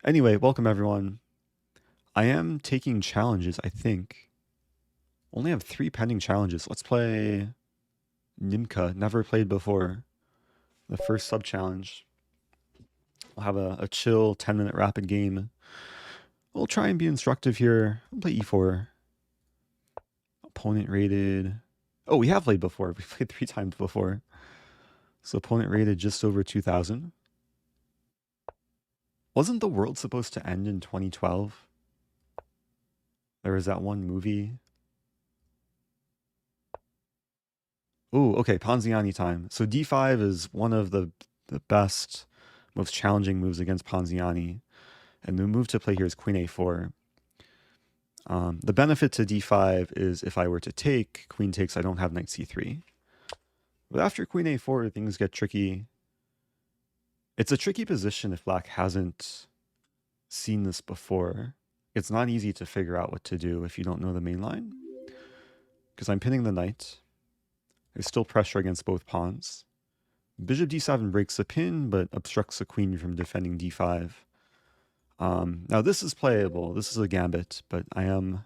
Anyway, welcome everyone. I am taking challenges, I think. Only have 3 pending challenges. Let's play Nimka, never played before. The first sub-challenge. We'll have a chill 10-minute rapid game. We'll try and be instructive here. We'll play e4. Opponent rated... Oh, we have played before. We played 3 times before. So opponent rated just over 2,000. Wasn't the world supposed to end in 2012? There was that one movie. Ooh, okay, Ponziani time. So d5 is one of the best, most challenging moves against Ponziani. And the move to play here is queen a4. The benefit to d5 is if I were to take, queen takes, I don't have knight c3. But after queen a4, things get tricky. It's a tricky position if black hasn't seen this before. It's not easy to figure out what to do if you don't know the main line. Because I'm pinning the knight. There's still pressure against both pawns. Bishop d7 breaks the pin, but obstructs the queen from defending d5. Now this is playable. This is a gambit, but I am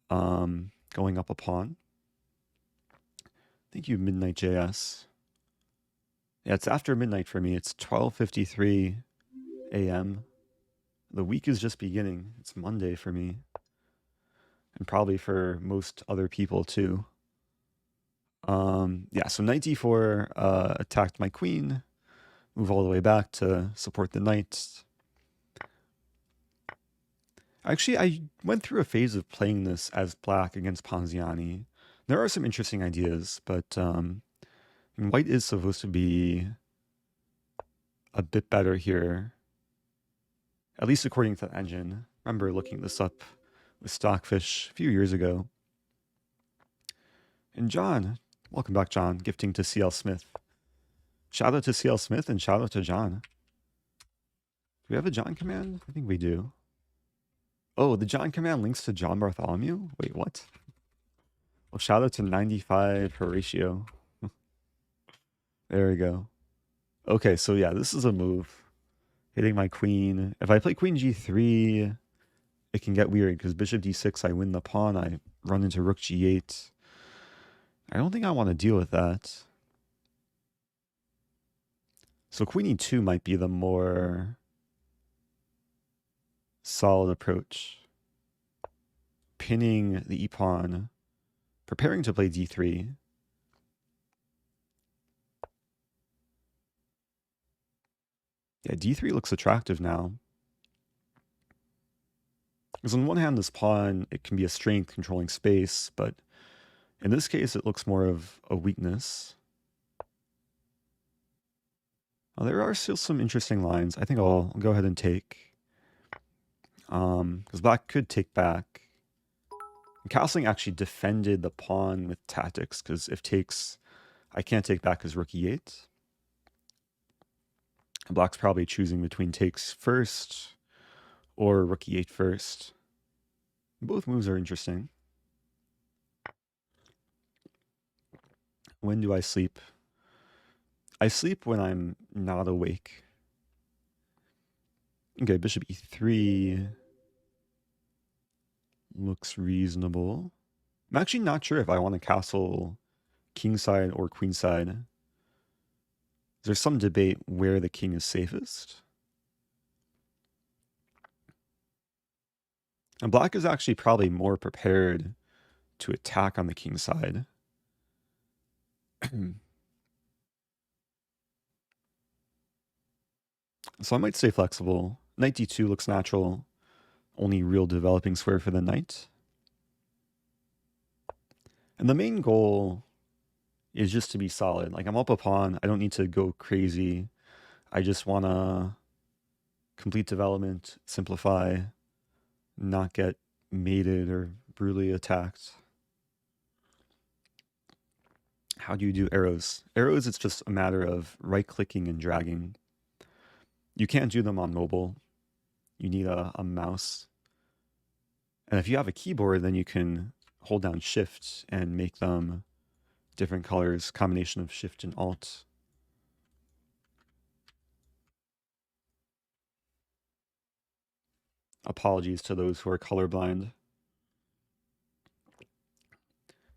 going up a pawn. Thank you, Midnight JS. Yeah, it's after midnight for me. It's 12:53 a.m. The week is just beginning. It's Monday for me. And probably for most other people too. Yeah, so knight d4 attacked my queen. Move all the way back to support the knight. Actually, I went through a phase of playing this as black against Ponziani. There are some interesting ideas, but white is supposed to be a bit better here, at least according to the engine. I remember looking this up with Stockfish a few years ago. And John, welcome back, John, gifting to CL Smith. Shout out to CL Smith and shout out to John. Do we have a John command? I think we do. Oh, the John command links to John Bartholomew? Wait, what? Well, shout out to 95 Horatio. There we go. Okay, so yeah, this is a move. Hitting my queen. If I play queen g3, it can get weird because bishop d6, I win the pawn. I run into rook g8. I don't think I want to deal with that. So queen e2 might be the more solid approach. Pinning the e-pawn. Preparing to play d3. Yeah, d3 looks attractive now. Because on one hand, this pawn, it can be a strength controlling space, but in this case, it looks more of a weakness. Well, there are still some interesting lines. I think I'll go ahead and take. Because black could take back. And castling actually defended the pawn with tactics, because if takes, I can't take back as rook e8. And black's probably choosing between takes first or rook e8 first. Both moves are interesting. When do I sleep? I sleep when I'm not awake. Okay, bishop e3 looks reasonable. I'm actually not sure if I want to castle kingside or queenside. There's some debate where the king is safest. And black is actually probably more prepared to attack on the king side. So I might stay flexible. Knight d2 looks natural. Only real developing square for the knight. And the main goal is just to be solid. Like, I'm up a pawn. I don't need to go crazy. I just want to complete development, simplify, not get mated or brutally attacked. How do you do arrows? Arrows, it's just a matter of right-clicking and dragging. You can't do them on mobile. You need a mouse. And if you have a keyboard, then you can hold down Shift and make them different colors, combination of Shift and Alt. Apologies to those who are colorblind.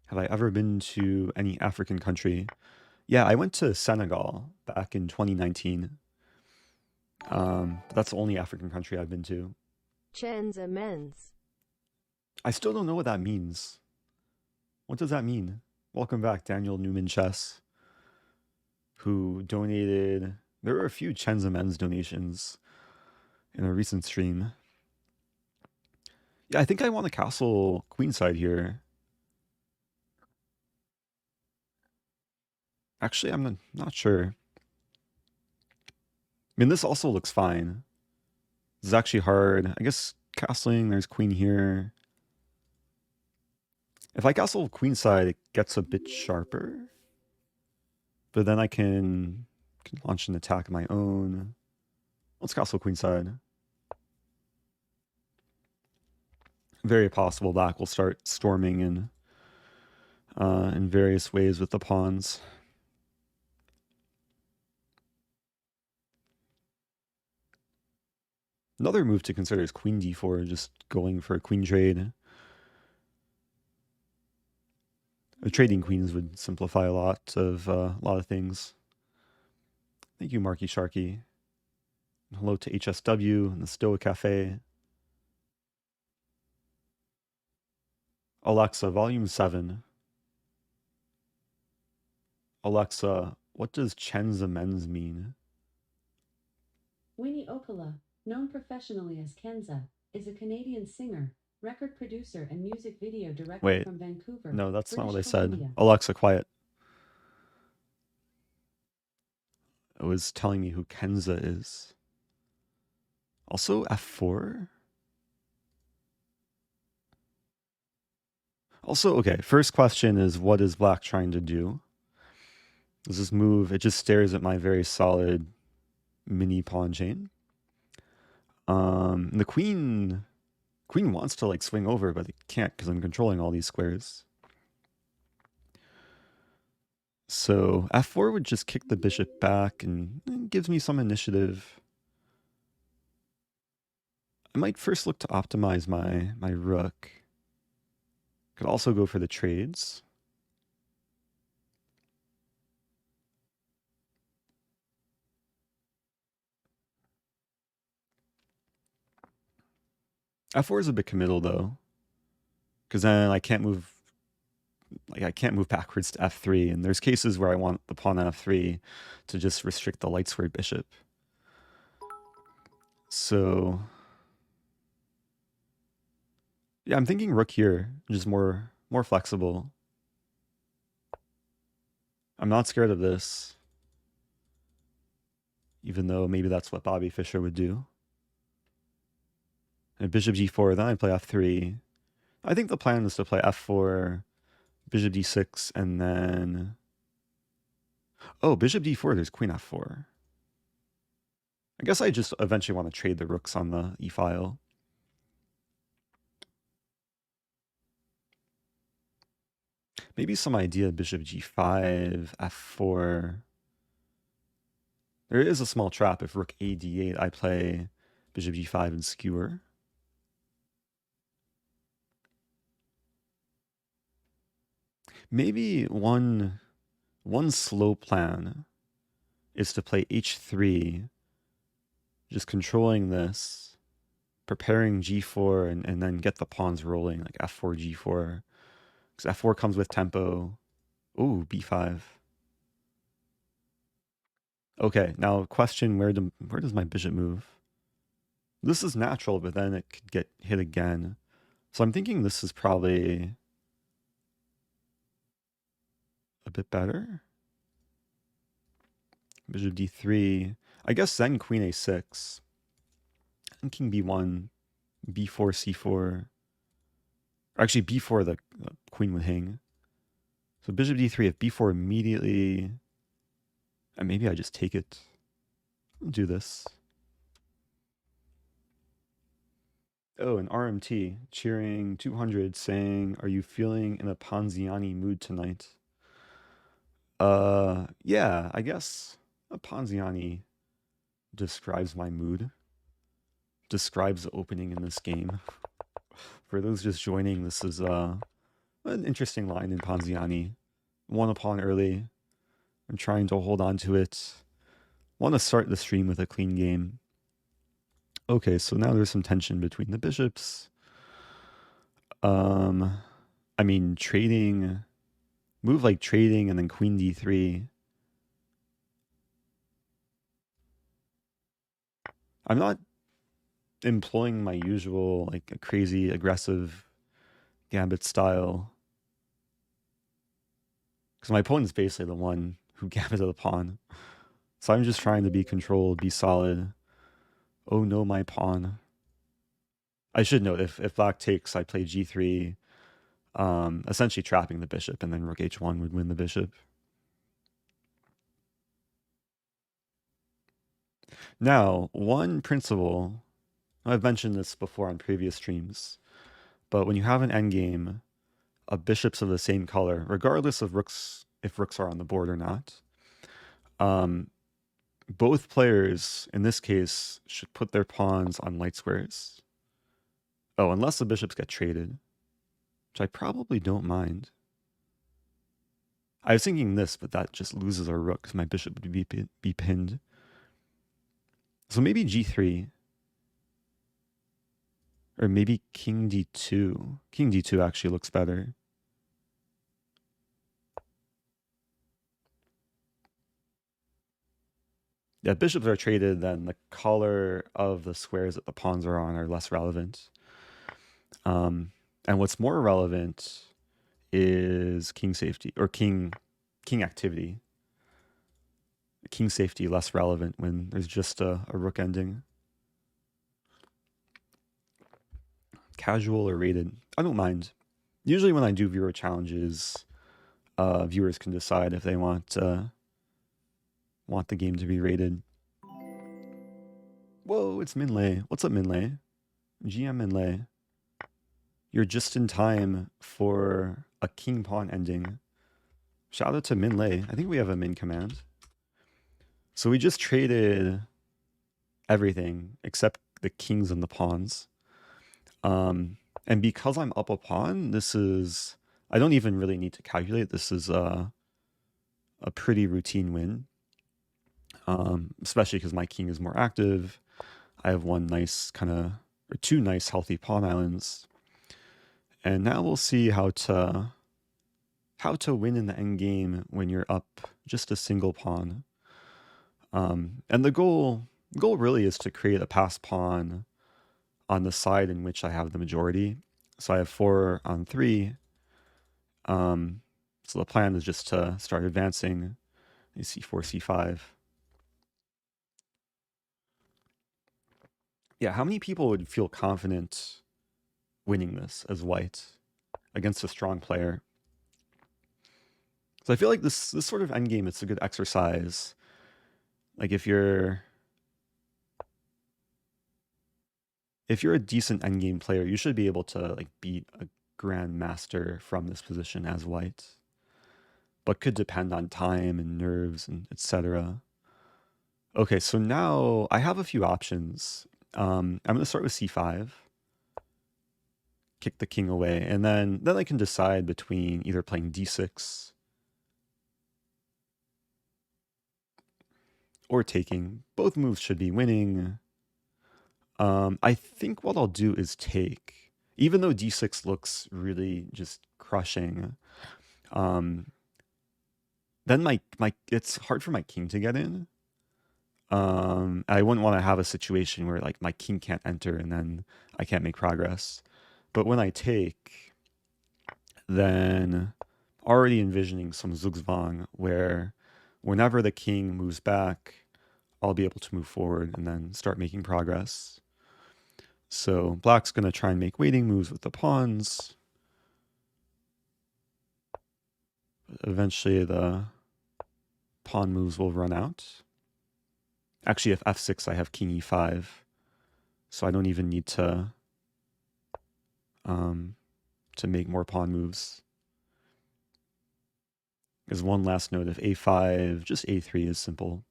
Have I ever been to any African country? Yeah, I went to Senegal back in 2019. But that's the only African country I've been to. Chenza Men's. I still don't know what that means. What does that mean? Welcome back, Daniel Newman Chess, who donated. There were a few Chenza Men's donations in a recent stream. Yeah, I think I want a castle queenside here. Actually, I'm not sure. I mean, this also looks fine. This is actually hard. I guess castling, there's queen here. If I castle queenside, it gets a bit sharper. But then I can launch an attack of my own. Let's castle queenside. Very possible black will start storming in various ways with the pawns. Another move to consider is queen d4, just going for a queen trade. Trading queens would simplify a lot of things. Thank you, Marky Sharky. Hello to HSW and the Stoa Cafe. Alexa, volume 7. Alexa, what does Chenza Men's mean? Winnie Okala, known professionally as Kenza, is a Canadian singer, record producer, and music video director from Vancouver. No, that's British not what I Columbia. said. Alexa, quiet. It was telling me who Kenza is. Also, F4? Also, okay, first question is, what is black trying to do? Does this move, it just stares at my very solid mini pawn chain. The queen wants to like swing over, but it can't because I'm controlling all these squares. So f4 would just kick the bishop back and gives me some initiative. I might first look to optimize my rook. Could also go for the trades. f4 is a bit committal though, because then I can't move. Like I can't move backwards to f3, and there's cases where I want the pawn on f3 to just restrict the light square bishop. So yeah, I'm thinking rook here, just more flexible. I'm not scared of this, even though maybe that's what Bobby Fischer would do. And bishop g4, then I play f3. I think the plan is to play f4, bishop d6, and then... Oh, bishop d4, there's queen f4. I guess I just eventually want to trade the rooks on the e-file. Maybe some idea bishop g5, f4. There is a small trap. If rook a d8, I play bishop g5 and skewer. Maybe one slow plan is to play h3, just controlling this, preparing g4, and then get the pawns rolling, like f4, g4. Because f4 comes with tempo. Ooh, b5. Okay, now question, where does my bishop move? This is natural, but then it could get hit again. So I'm thinking this is probably a bit better. Bishop d3. I guess then queen a6. And king b1, b4, c4. Actually, b4, the queen would hang. So bishop d3, if b4 immediately... And maybe I just take it. I'll do this. Oh, an RMT cheering 200 saying, "Are you feeling in a Ponziani mood tonight?" Yeah, I guess a Ponziani describes my mood. describes the opening in this game. For those just joining, this is an interesting line in Ponziani. Won a pawn early. I'm trying to hold on to it. Want to start the stream with a clean game. Okay, so now there's some tension between the bishops. I mean, trading, move like trading and then queen d3. I'm not employing my usual, like, a crazy aggressive gambit style. Because my opponent's basically the one who gambited the pawn. So I'm just trying to be controlled, be solid. Oh no, my pawn. I should note, if black takes, I play g3, essentially trapping the bishop, and then rook h1 would win the bishop. Now, one principle, I've mentioned this before on previous streams, but when you have an endgame of bishops of the same color, regardless of rooks, if rooks are on the board or not, both players, in this case, should put their pawns on light squares. Oh, unless the bishops get traded, which I probably don't mind. I was thinking this, but that just loses our rook because my bishop would be pinned. So maybe g3. Or maybe king d2. King d2 actually looks better. Yeah, bishops are traded, then the color of the squares that the pawns are on are less relevant. And what's more relevant is king safety, or king activity. King safety less relevant when there's just a rook ending. Casual or rated, I don't mind. Usually when I do viewer challenges, viewers can decide if they want the game to be rated. Whoa, it's Minlay. What's up, Minlay? GM Minlay. You're just in time for a king pawn ending. Shout out to Minlay. I think we have a min command. So we just traded everything except the kings and the pawns. And because I'm up a pawn, this is, I don't even really need to calculate. This is a pretty routine win. Especially because my king is more active. I have one nice or two nice healthy pawn islands. And now we'll see how to win in the endgame when you're up just a single pawn. And the goal really is to create a passed pawn on the side in which I have the majority. So I have 4 on 3. So the plan is just to start advancing. c4, c5. Yeah, how many people would feel confident winning this as white against a strong player? So I feel like this sort of endgame, it's a good exercise. Like if you're a decent endgame player, you should be able to like beat a grandmaster from this position as white. But could depend on time and nerves and etc. Okay, so now I have a few options. I'm going to start with c5. Kick the king away, and then I can decide between either playing d6 or taking. Both moves should be winning. I think what I'll do is take, even though d6 looks really just crushing. Then my it's hard for my king to get in. I wouldn't want to have a situation where like my king can't enter and then I can't make progress. But when I take, then already envisioning some zugzwang where whenever the king moves back, I'll be able to move forward and then start making progress. So black's going to try and make waiting moves with the pawns. Eventually the pawn moves will run out. Actually, if f6, I have king e5, so I don't even need to make more pawn moves. As one last note, if a5, just a3 is simple.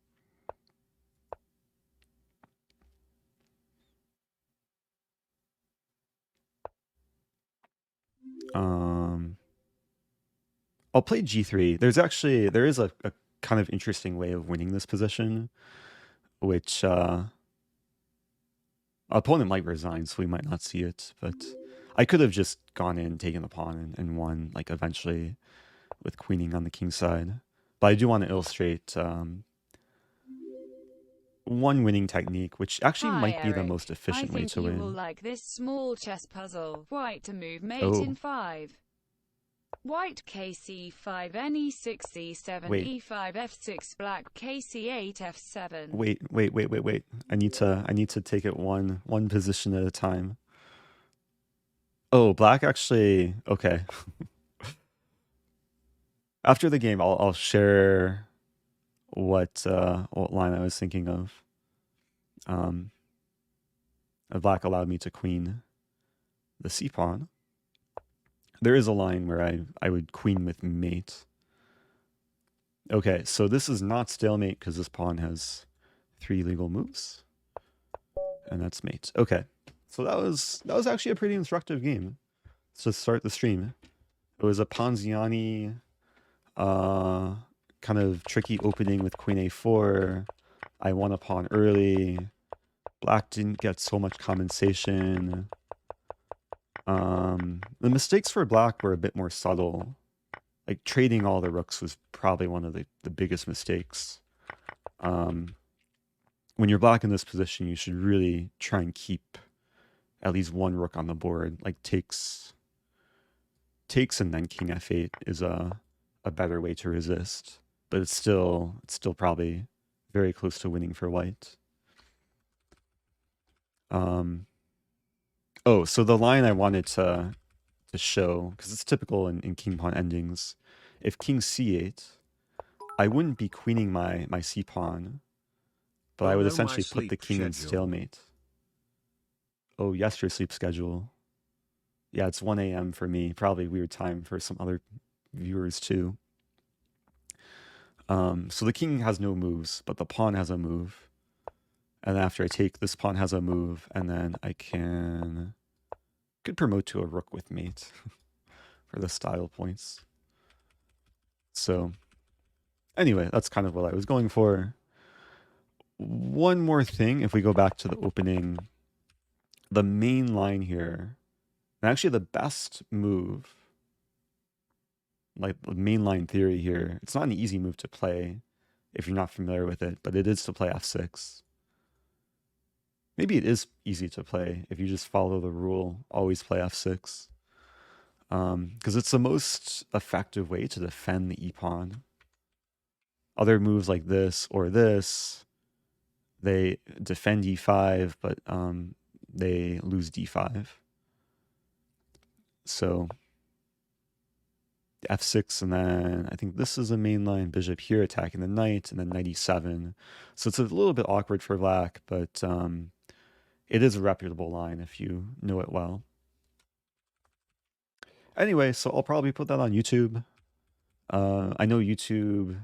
Um, I'll play g3. There is a kind of interesting way of winning this position, which opponent might resign, so we might not see it. But I could have just gone in, taken the pawn, and won, like, eventually with queening on the king side. But I do want to illustrate one winning technique, which actually Hi, might be the Eric. most I efficient way think to you will win. like this small chess puzzle. White to move mate Oh, in 5. White kc5 ne6 c7 wait, e5 f6 black kc8 f7. wait. I need to take it one position at a time. Oh, black actually, okay. After the game, I'll share what line I was thinking of. Black allowed me to queen the c pawn. There is a line where I would queen with mate. Okay, so this is not stalemate because this pawn has 3 legal moves, and that's mate. Okay, so that was actually a pretty instructive game to start the stream. It was a Ponziani kind of tricky opening with queen a4. I won a pawn early. Black didn't get so much compensation. The mistakes for black were a bit more subtle. Like trading all the rooks was probably one of the biggest mistakes. When you're black in this position, you should really try and keep at least one rook on the board. Like takes and then king f8 is a better way to resist, but it's still probably very close to winning for white. Oh, so the line I wanted to show, because it's typical in king pawn endings, if king c8, I wouldn't be queening my c pawn, but I would essentially put the king in stalemate. Oh, yes, your sleep schedule. Yeah, it's 1 a.m. for me. Probably weird time for some other viewers too. So the king has no moves, but the pawn has a move. And after I take, this pawn has a move, and then I could promote to a rook with mate for the style points. So anyway, that's kind of what I was going for. One more thing, if we go back to the opening, the main line here, and actually the best move, like the mainline theory here, it's not an easy move to play if you're not familiar with it, but it is to play f6. Maybe it is easy to play if you just follow the rule, always play f6. Because it's the most effective way to defend the e-pawn. Other moves like this or this, they defend e5, but they lose d5. So f6, and then I think this is a main line, bishop here attacking the knight, and then knight e7. So it's a little bit awkward for black, but it is a reputable line if you know it well. Anyway, so I'll probably put that on YouTube. I know YouTube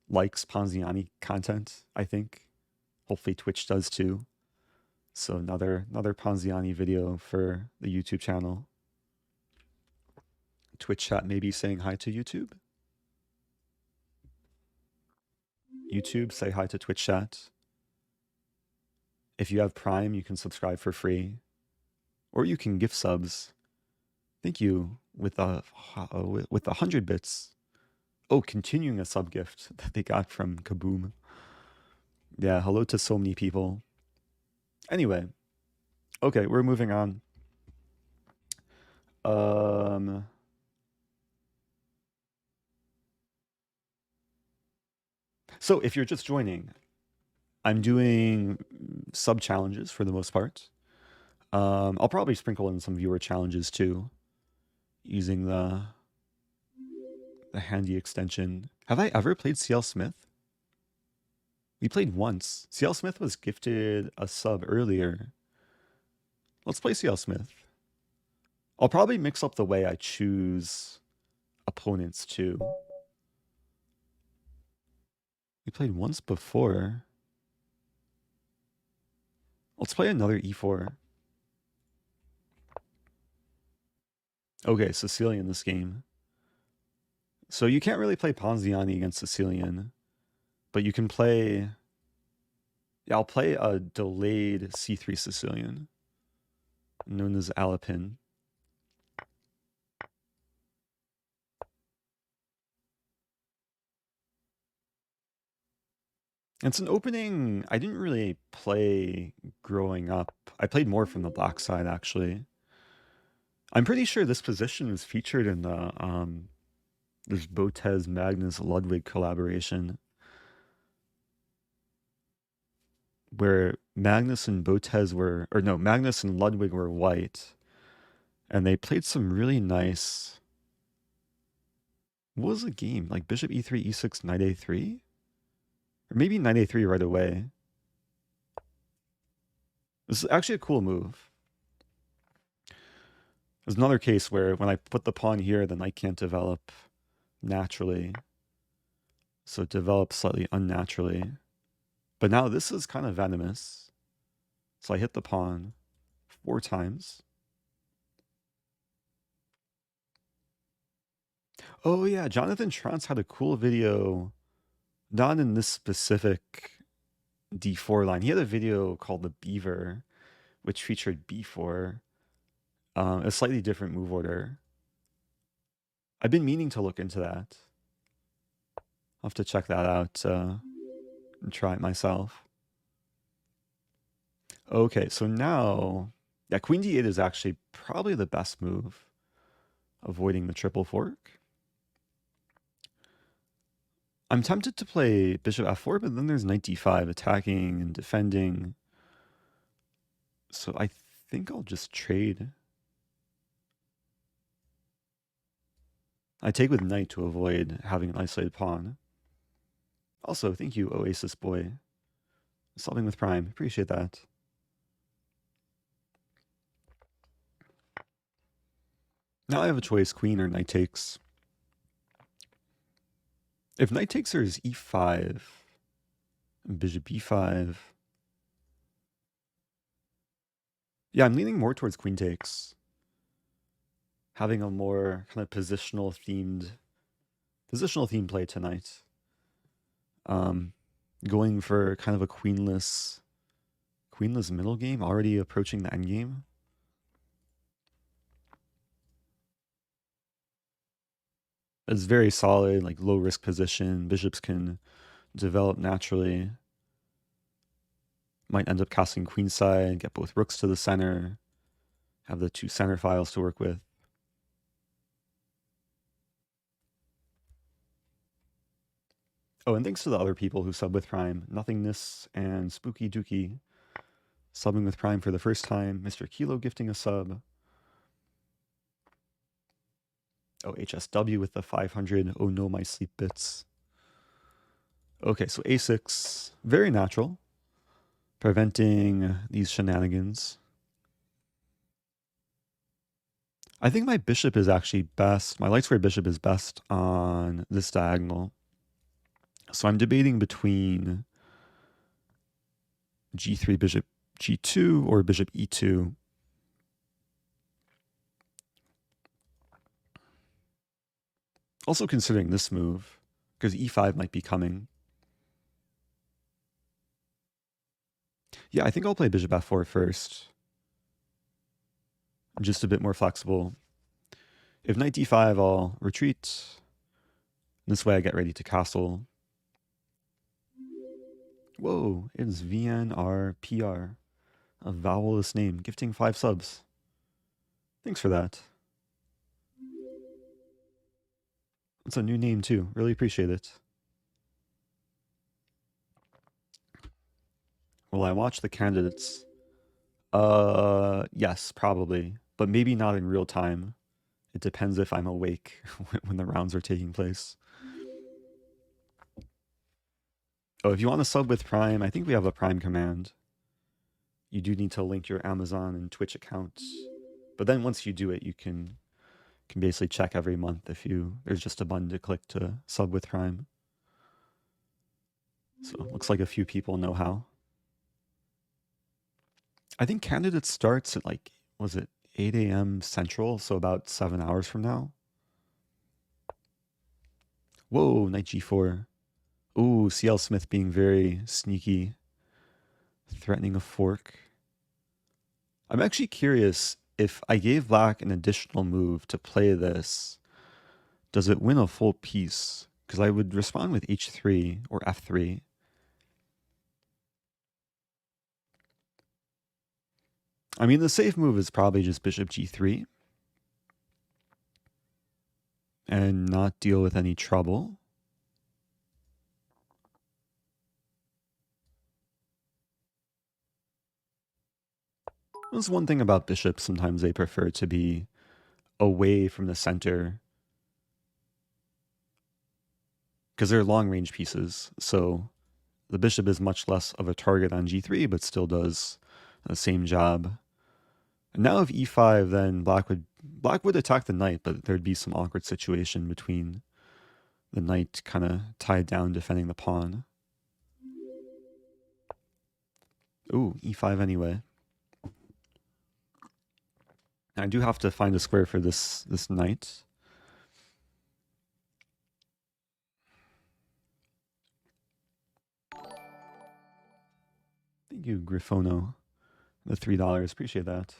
likes Ponziani content, I think. Hopefully Twitch does too. So another Ponziani video for the YouTube channel. Twitch chat maybe saying hi to YouTube. YouTube, say hi to Twitch chat. If you have Prime, you can subscribe for free. Or you can gift subs. Thank you with 100 bits. Oh, continuing a sub gift that they got from Kaboom. Yeah, hello to so many people. Anyway, okay, we're moving on. So if you're just joining, I'm doing sub challenges for the most part. I'll probably sprinkle in some viewer challenges too, using the handy extension. Have I ever played CL Smith? We played once. CL Smith was gifted a sub earlier. Let's play CL Smith. I'll probably mix up the way I choose opponents too. We played once before. Let's play another e4. Okay, Sicilian this game. So you can't really play Ponziani against Sicilian, but you can play... Yeah, I'll play a delayed c3 Sicilian, known as Alapin. It's an opening I didn't really play growing up. I played more from the black side, actually. I'm pretty sure this position was featured in the this Botez Magnus Ludwig collaboration, where Magnus and Botez were, or no, Magnus and Ludwig were white, and they played some really nice. What was the game? Like Bishop e3, e6, knight a3? Or maybe knight a3 right away. This is actually a cool move. There's another case where when I put the pawn here, the knight can't develop naturally. So it develops slightly unnaturally. But now this is kind of venomous. So I hit the pawn 4 times. Oh yeah, Jonathan Trantz had a cool video, not in this specific d4 line. He had a video called The Beaver, which featured b4, a slightly different move order. I've been meaning to look into that. I'll have to check that out and try it myself. Okay, so now, yeah, queen d8 is actually probably the best move, avoiding the triple fork. I'm tempted to play bishop f4, but then there's knight d5 attacking and defending. So I think I'll just trade. I take with knight to avoid having an isolated pawn. Also, thank you, Oasis Boy. Solving with Prime. Appreciate that. Now I have a choice, queen or knight takes. If knight takes, there's e5. And bishop b5. Yeah, I'm leaning more towards queen takes. Having a more kind of positional themed play tonight. Going for kind of a queenless middle game, already approaching the end game. It's very solid, like low risk position. Bishops can develop naturally. Might end up casting queenside, get both rooks to the center, have the 2 center files to work with. Oh, and thanks to the other people who sub with Prime. Nothingness and Spooky Dookie subbing with Prime for the first time. Mr. Kilo gifting a sub. Oh, HSW with the 500. Oh no, my sleep bits. Okay, so a6. Very natural. Preventing these shenanigans. I think my bishop is actually best. My light square bishop is best on this diagonal. So I'm debating between g3, bishop g2, or bishop e2. Also considering this move, because e5 might be coming. Yeah, I think I'll play bishop f4 first. Just a bit more flexible. If knight d5, I'll retreat. This way I get ready to castle. Whoa, it is VNRPR, a vowelless name, gifting 5 subs. Thanks for that. It's a new name too. Really appreciate it. Will I watch the candidates? Yes, probably, but maybe not in real time. It depends if I'm awake when the rounds are taking place. Oh, if you want to sub with Prime, I think we have a Prime command. You do need to link your Amazon and Twitch accounts. But then once you do it, you can basically check every month if there's just a button to click to sub with Prime. So it looks like a few people know how. I think candidate starts at like, was it 8 a.m. Central, so about 7 hours from now. Whoa, knight g4. Ooh, CL Smith being very sneaky, threatening a fork. I'm actually curious, if I gave black an additional move to play this, does it win a full piece? Because I would respond with h3 or f3. I mean, the safe move is probably just bishop g3 and not deal with any trouble. There's one thing about bishops, sometimes they prefer to be away from the center because they're long-range pieces. So the bishop is much less of a target on g3, but still does the same job. And now if e5, then black would attack the knight, but there'd be some awkward situation between the knight kind of tied down defending the pawn. Ooh, e5 anyway. I do have to find a square for this knight. Thank you, Griffono. The $3. Appreciate that.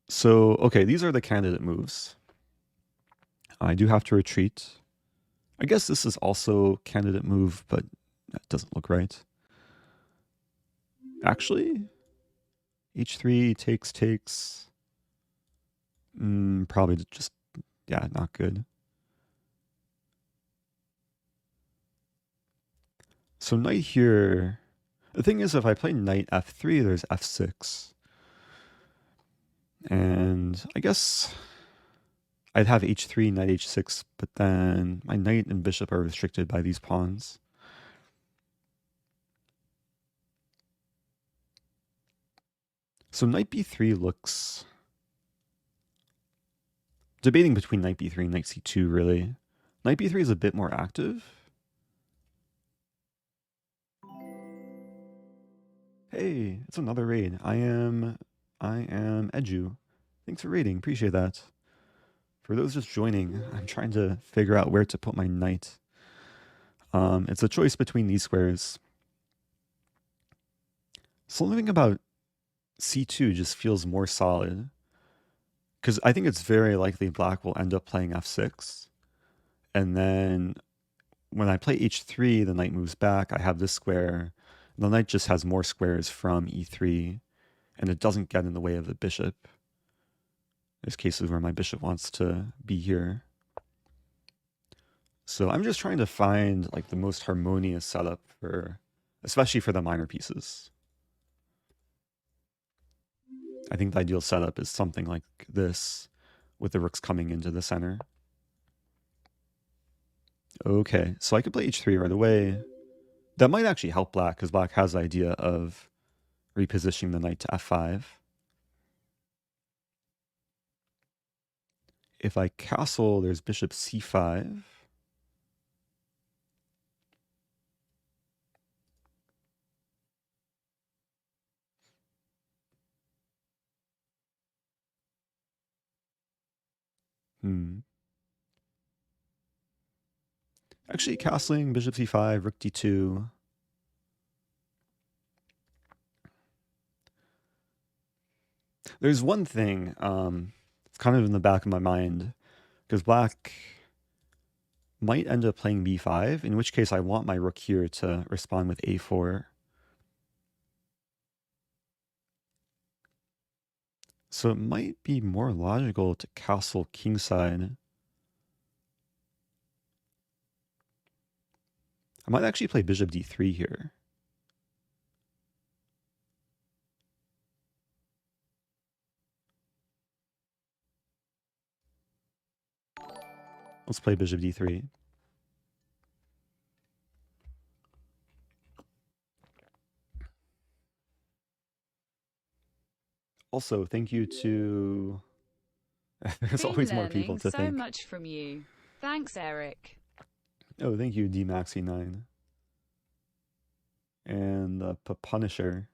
So, okay, these are the candidate moves. I do have to retreat. I guess this is also candidate move, but that doesn't look right. Actually, h3 takes. Probably just, yeah, not good. So knight here. The thing is, if I play knight f3, there's f6. And I guess I'd have h3, knight h6, but then my knight and bishop are restricted by these pawns. So knight b3 looks... Debating between knight b3 and knight c2, really. Knight b3 is a bit more active. Hey, it's another raid. I am Edu. Thanks for raiding. Appreciate that. For those just joining, I'm trying to figure out where to put my knight. It's a choice between these squares. Something about c2 just feels more solid, because I think it's very likely black will end up playing f6, and then when I play h3, the knight moves back. I have this square. The knight just has more squares from e3, and it doesn't get in the way of the bishop. There's cases where my bishop wants to be here. So I'm just trying to find like the most harmonious setup for, especially for the minor pieces. I think the ideal setup is something like this, with the rooks coming into the center. Okay, so I could play h3 right away. That might actually help black, because black has the idea of repositioning the knight to f5. If I castle, there's bishop c5. Actually, castling, bishop c5, rook d2. There's one thing, it's kind of in the back of my mind, because black might end up playing b5, in which case I want my rook here to respond with a4. So it might be more logical to castle kingside. I might actually play bishop d3 here. Let's play bishop d3. Also, thank you to... There's Been always more people learning to so thank. much from you. Thanks, Eric. Oh, thank you, dmaxi9. And Punisher.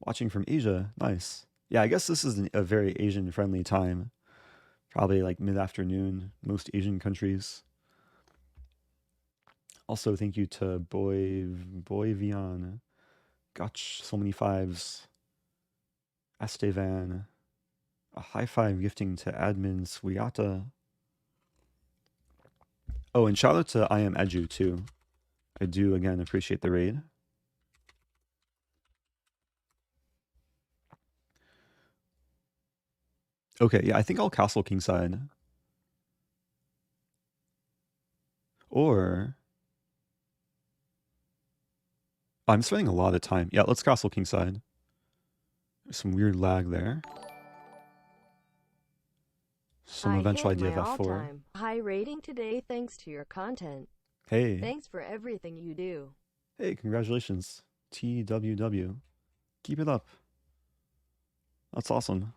Watching from Asia. Nice. Yeah, I guess this is a very Asian-friendly time. Probably like mid-afternoon, most Asian countries. Also, thank you to Boy Vian. Gotch, so many fives. Estevan. A high five gifting to admin Swiata. Oh, and shout out to I Am Edu too. I do again appreciate the raid. Okay, yeah, I think I'll castle kingside. Or I'm spending a lot of time. Yeah, let's castle kingside. There's some weird lag there. Some I eventual hit idea my of F4. all-time high rating today thanks to your content. Hey. Thanks for everything you do. Hey, congratulations. TWW. Keep it up. That's awesome.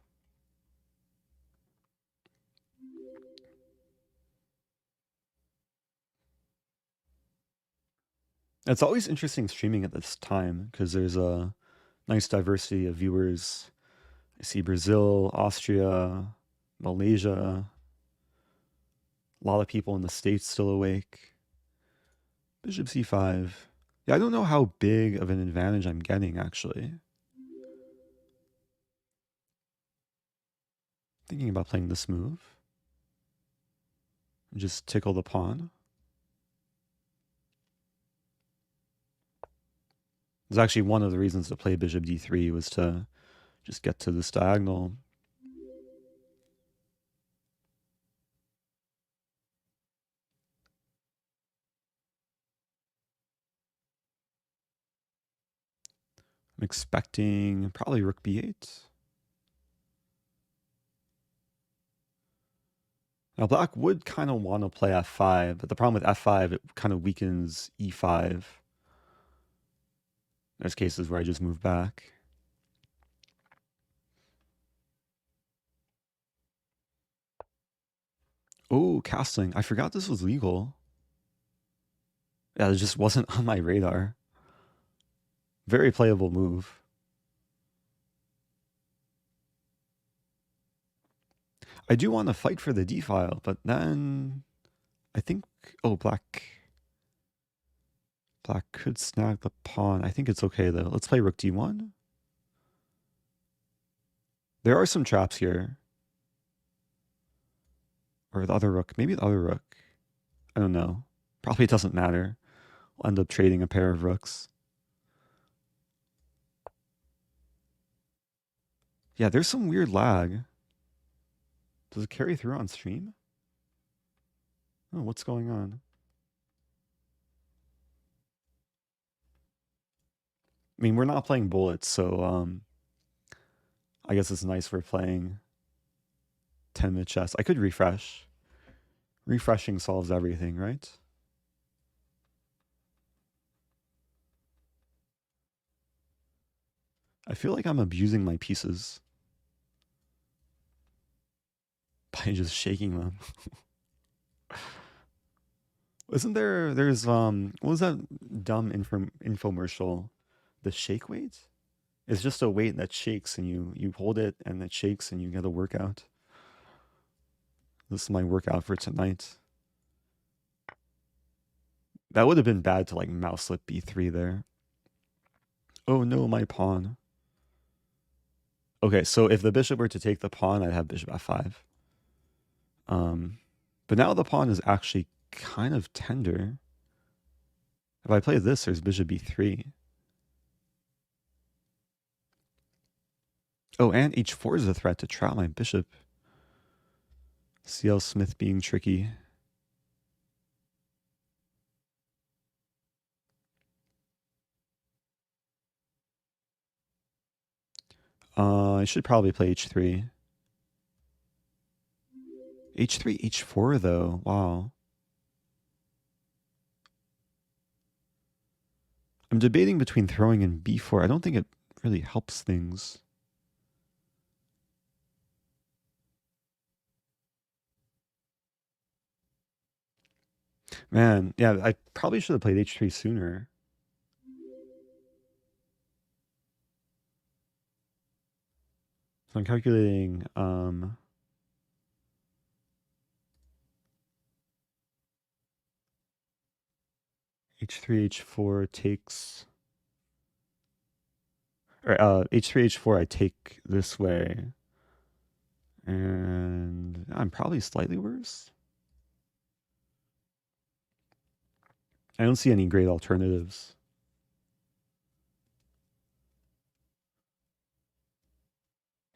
It's always interesting streaming at this time because there's a nice diversity of viewers. I see Brazil, Austria, Malaysia. A lot of people in the States still awake. Bishop c5. Yeah, I don't know how big of an advantage I'm getting, actually. Thinking about playing this move. Just tickle the pawn. It's actually one of the reasons to play bishop d3 was to just get to this diagonal. I'm expecting probably rook b8. Now black would kind of want to play f5, but the problem with f5, it kind of weakens e5. There's cases where I just move back. Oh, castling. I forgot this was legal. Yeah, it just wasn't on my radar. Very playable move. I do want to fight for the d-file, but then I think, oh, black could snag the pawn. I think it's okay though. Let's play rook d1. There are some traps here. Or the other rook. Maybe the other rook. I don't know. Probably doesn't matter. We'll end up trading a pair of rooks. Yeah, there's some weird lag. Does it carry through on stream? Oh, what's going on? I mean, we're not playing bullets, so I guess it's nice we're playing 10-minute chess. I could refresh. Refreshing solves everything, right? I feel like I'm abusing my pieces by just shaking them. Isn't there's what was that dumb infomercial? The shake weight? It's just a weight that shakes and you hold it and it shakes and you get a workout. This is my workout for tonight. That would have been bad to like mouse slip b3 there. Oh no, my pawn. Okay, so if the bishop were to take the pawn, I'd have bishop f5. But now the pawn is actually kind of tender. If I play this, there's bishop b3. Oh, and h4 is a threat to trap my bishop. CL Smith being tricky. I should probably play h3. h3, h4 though. Wow. I'm debating between throwing in b4. I don't think it really helps things. Man, yeah, I probably should have played h3 sooner. So I'm calculating h3, h4 takes, or h3, h4 I take this way, and I'm probably slightly worse. I don't see any great alternatives.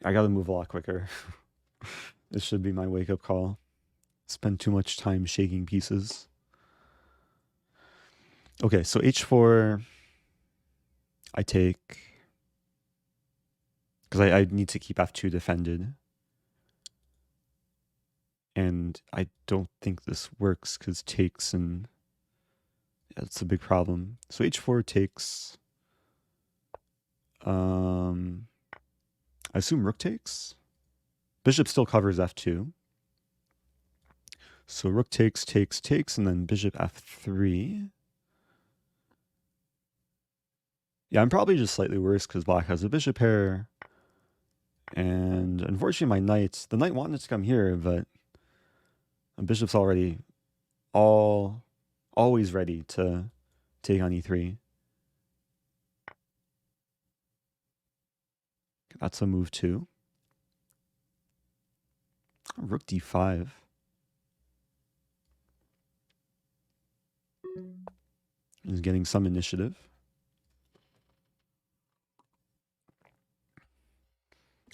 I gotta move a lot quicker. This should be my wake-up call. Spend too much time shaking pieces. Okay, so h4 I take, because I need to keep f2 defended. And I don't think this works because takes, and yeah, that's a big problem. So h4 takes, I assume rook takes. Bishop still covers f2. So rook takes, takes, takes, and then bishop f3. Yeah, I'm probably just slightly worse because black has a bishop pair. And unfortunately the knight wanted to come here, but the bishop's already always ready to take on e3. That's a move too. Rook d5. Is getting some initiative.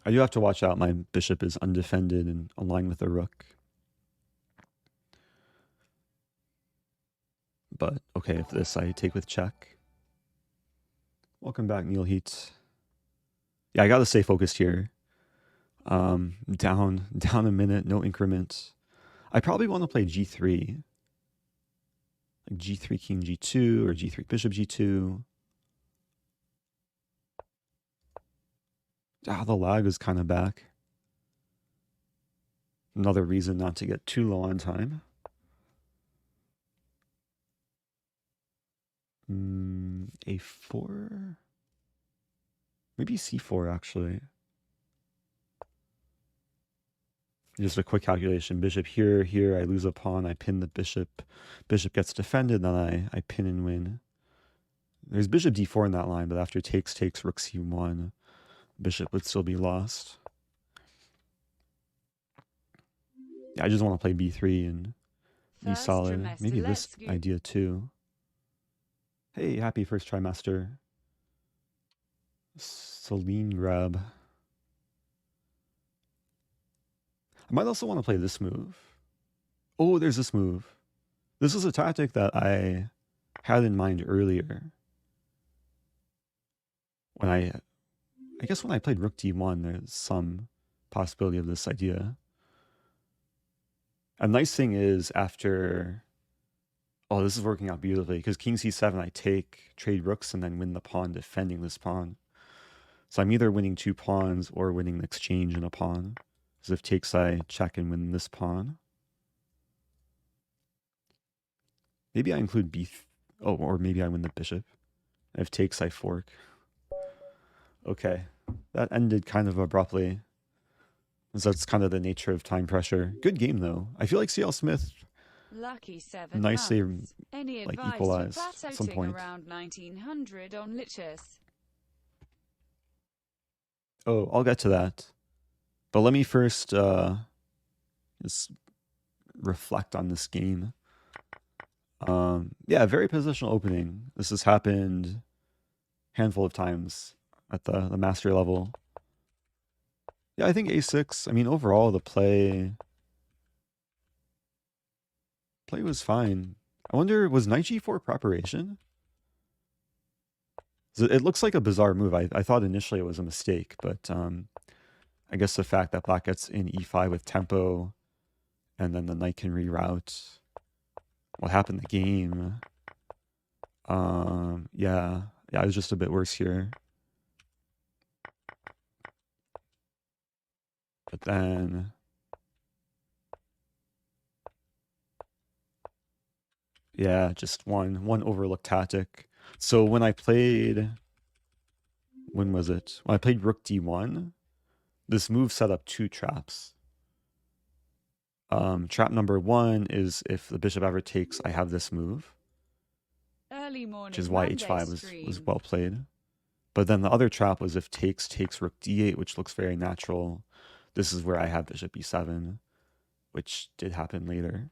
I do have to watch out. My bishop is undefended and aligned with the rook. But okay, if this I take with check. Welcome back, Neil Heat. Yeah, I gotta stay focused here. Down a minute, no increment. I probably want to play g3. Like g3 king g2 or g3 bishop g2. The lag is kind of back. Another reason not to get too low on time. A4? Maybe c4 actually. Just a quick calculation. Bishop here, I lose a pawn, I pin the bishop. Bishop gets defended, then I pin and win. There's bishop d4 in that line, but after takes, rook c1, bishop would still be lost. Yeah, I just want to play b3 and be solid. Maybe this idea too. Hey, happy first trimester. Celine grab. I might also want to play this move. Oh, there's this move. This is a tactic that I had in mind earlier. When I guess when I played rook d1, there's some possibility of this idea. A nice thing is after... Oh, this is working out beautifully, because king c7, I take, trade rooks, and then win the pawn defending this pawn. So I'm either winning 2 pawns or winning the exchange in a pawn. Because if takes, I check and win this pawn. Maybe I include or maybe I win the bishop. If takes, I fork. Okay, that ended kind of abruptly. That's kind of the nature of time pressure. Good game though. I feel like CL Smith Lucky 7 nicely months. Any like advice equalized for at some point. around 1900 on Lichess? Oh, I'll get to that. But let me first just reflect on this game. Yeah, very positional opening. This has happened a handful of times at the master level. Yeah, I think a6. I mean, overall, the play was fine. I wonder, was knight g4 preparation? It looks like a bizarre move. I thought initially it was a mistake, but I guess the fact that black gets in e5 with tempo and then the knight can reroute what happened in the game. Yeah, it was just a bit worse here. But then... Yeah, just one overlooked tactic. So when I played... When was it? When I played rook d1, this move set up 2 traps. Trap number 1 is if the bishop ever takes, I have this move. Early morning which is why Monday h5 was well played. But then the other trap was if takes rook d8, which looks very natural. This is where I have bishop e7, which did happen later.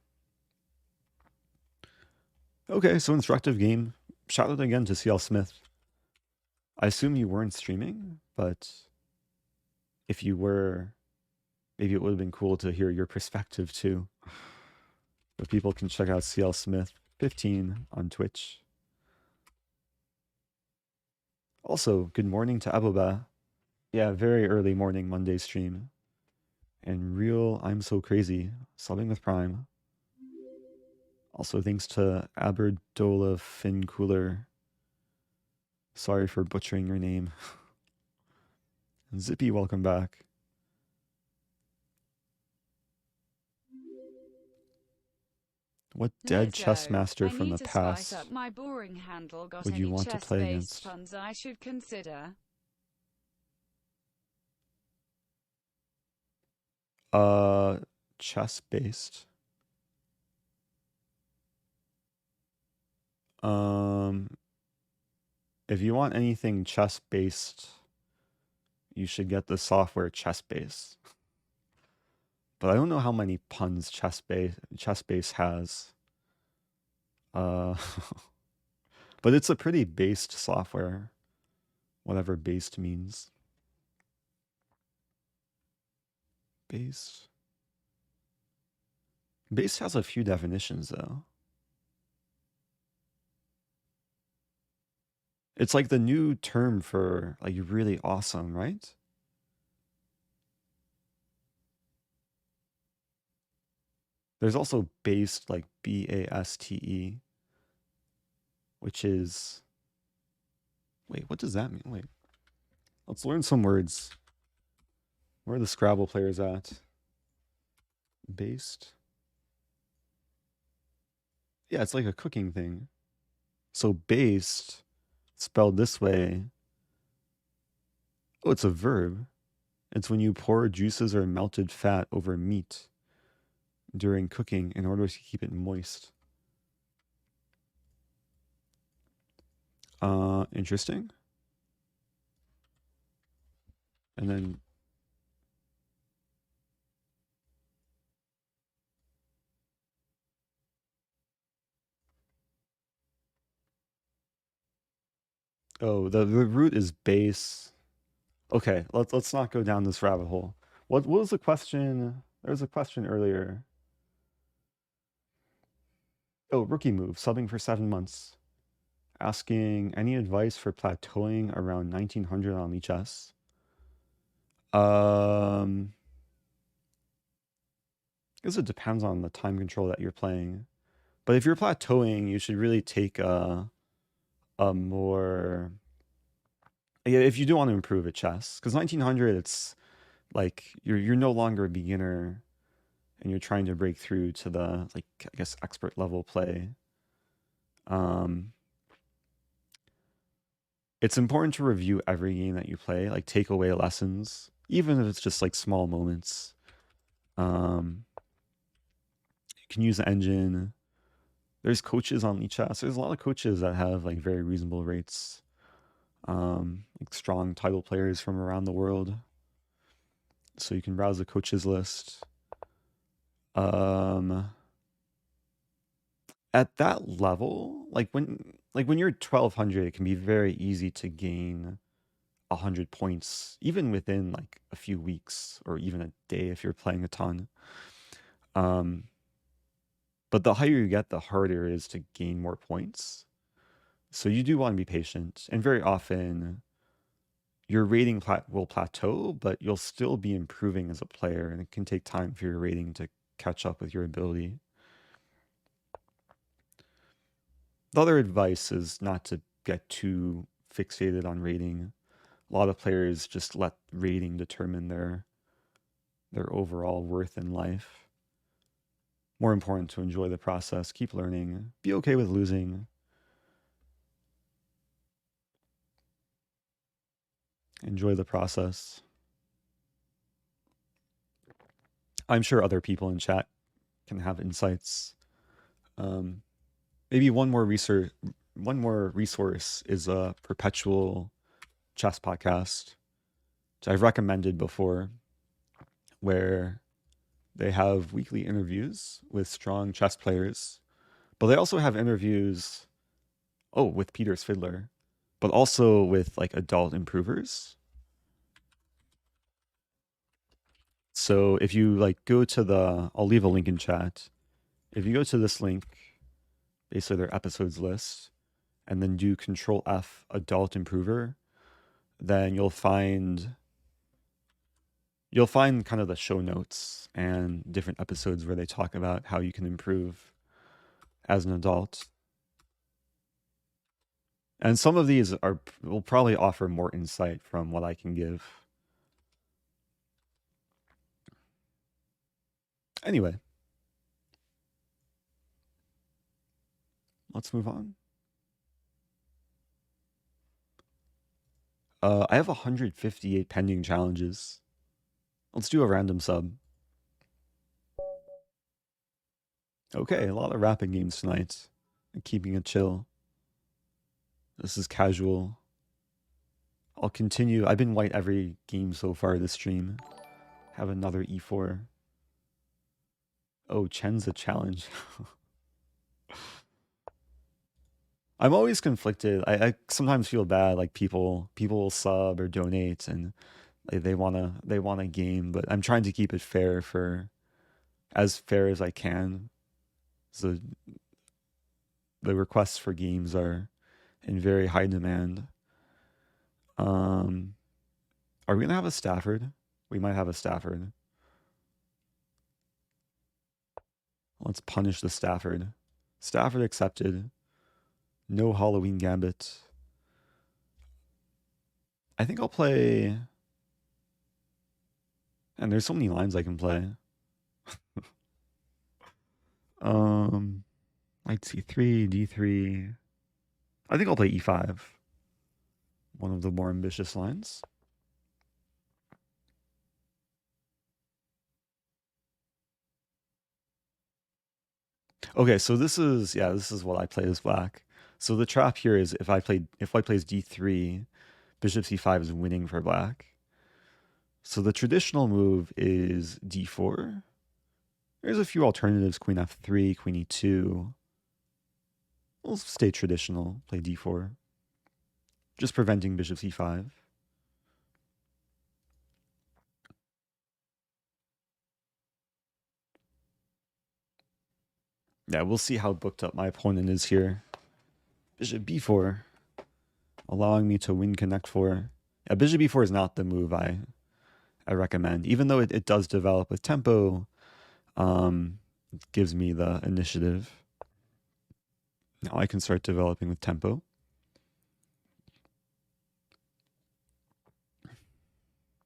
Okay, so instructive game. Shout out again to CL Smith. I assume you weren't streaming, but if you were, maybe it would have been cool to hear your perspective too. But people can check out CL Smith 15 on Twitch. Also, good morning to Aboba. Yeah, very early morning Monday stream. And real I'm So Crazy, subbing with Prime. Also, thanks to Aberdola Finn Cooler. Sorry for butchering your name. Zippy, welcome back. What dead chess master from the past up my boring handle. Got would you want to play against? Puns I should consider? Chess-based. If you want anything chess-based, you should get the software Chessbase. But I don't know how many puns Chessbase has. But it's a pretty based software, whatever based means. Based. Based has a few definitions though. It's like the new term for like really awesome, right? There's also based, like B-A-S-T-E, which is, wait, what does that mean? Wait, let's learn some words. Where are the Scrabble players at? Based? Yeah, it's like a cooking thing. So based, spelled this way. Oh, it's a verb. It's when you pour juices or melted fat over meat during cooking in order to keep it moist. Interesting. And then oh, the root is base. Okay, let's not go down this rabbit hole. What was the question? There was a question earlier. Oh, rookie move, subbing for 7 months. Asking any advice for plateauing around 1900 on Lichess. I guess it depends on the time control that you're playing. But if you're plateauing, you should really take a more, yeah, if you do want to improve at chess, because 1900, it's like you're no longer a beginner and you're trying to break through to the, like, I guess expert level play. It's important to review every game that you play, like take away lessons, even if it's just like small moments. You can use the engine. There's coaches on Lichess. There's a lot of coaches that have like very reasonable rates. Like strong title players from around the world. So you can browse the coaches list. At that level, like when you're 1200, it can be very easy to gain 100 points, even within like a few weeks or even a day if you're playing a ton. But the higher you get, the harder it is to gain more points. So you do want to be patient, and very often your rating will plateau, but you'll still be improving as a player, and it can take time for your rating to catch up with your ability. The other advice is not to get too fixated on rating. A lot of players just let rating determine their overall worth in life. More important to enjoy the process, keep learning, be okay with losing. Enjoy the process. I'm sure other people in chat can have insights. Maybe one more resource is a Perpetual chess podcast, which I've recommended before, where they have weekly interviews with strong chess players, but they also have interviews, with Peter's Fiddler, but also with like adult improvers. So if you like go to I'll leave a link in chat. If you go to this link, basically their episodes list, and then do Control F adult improver, then you'll find kind of the show notes and different episodes where they talk about how you can improve as an adult. And some of these will probably offer more insight from what I can give. Anyway, let's move on. I have 158 pending challenges. Let's do a random sub. Okay, a lot of rapping games tonight. Keeping it chill. This is casual. I'll continue. I've been white every game so far this stream. Have another E4. Oh, Chen's a challenge. I'm always conflicted. I sometimes feel bad, like people will sub or donate and they want a game, but I'm trying to keep it as fair as I can. So the requests for games are in very high demand. Are we gonna have a Stafford? We might have a Stafford. Let's punish the Stafford. Stafford accepted. No Halloween Gambit. I think I'll play... And there's so many lines I can play. Knight C3, D3. I think I'll play E5. One of the more ambitious lines. Okay, so this is what I play as black. So the trap here is if white plays D3, bishop C5 is winning for black. So the traditional move is D4. There's a few alternatives, Queen F3, Queen E2. We'll stay traditional, play D4. Just preventing bishop C5. Yeah, we'll see how booked up my opponent is here. Bishop B4, allowing me to win Connect 4. Yeah, bishop B4 is not the move I recommend, even though it does develop with tempo. It gives me the initiative. Now I can start developing with tempo.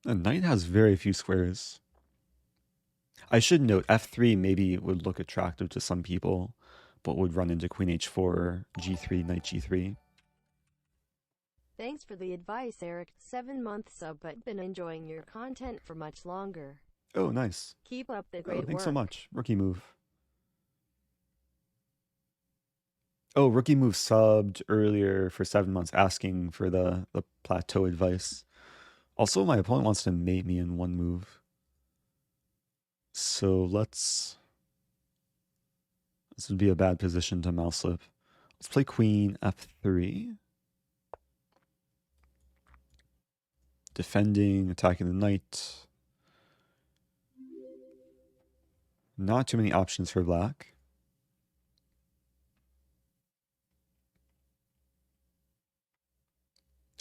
The knight has very few squares. I should note F3 maybe would look attractive to some people, but would run into Queen H4, G3, Knight G3. Thanks for the advice, Eric. 7-month sub, but been enjoying your content for much longer. Oh, nice. Keep up the great work. Thanks so much. Rookie move. Oh, Rookie move subbed earlier for 7 months, asking for the plateau advice. Also, my opponent wants to mate me in one move. So this would be a bad position to mouse slip. Let's play Queen F3. Defending, attacking the knight. Not too many options for black.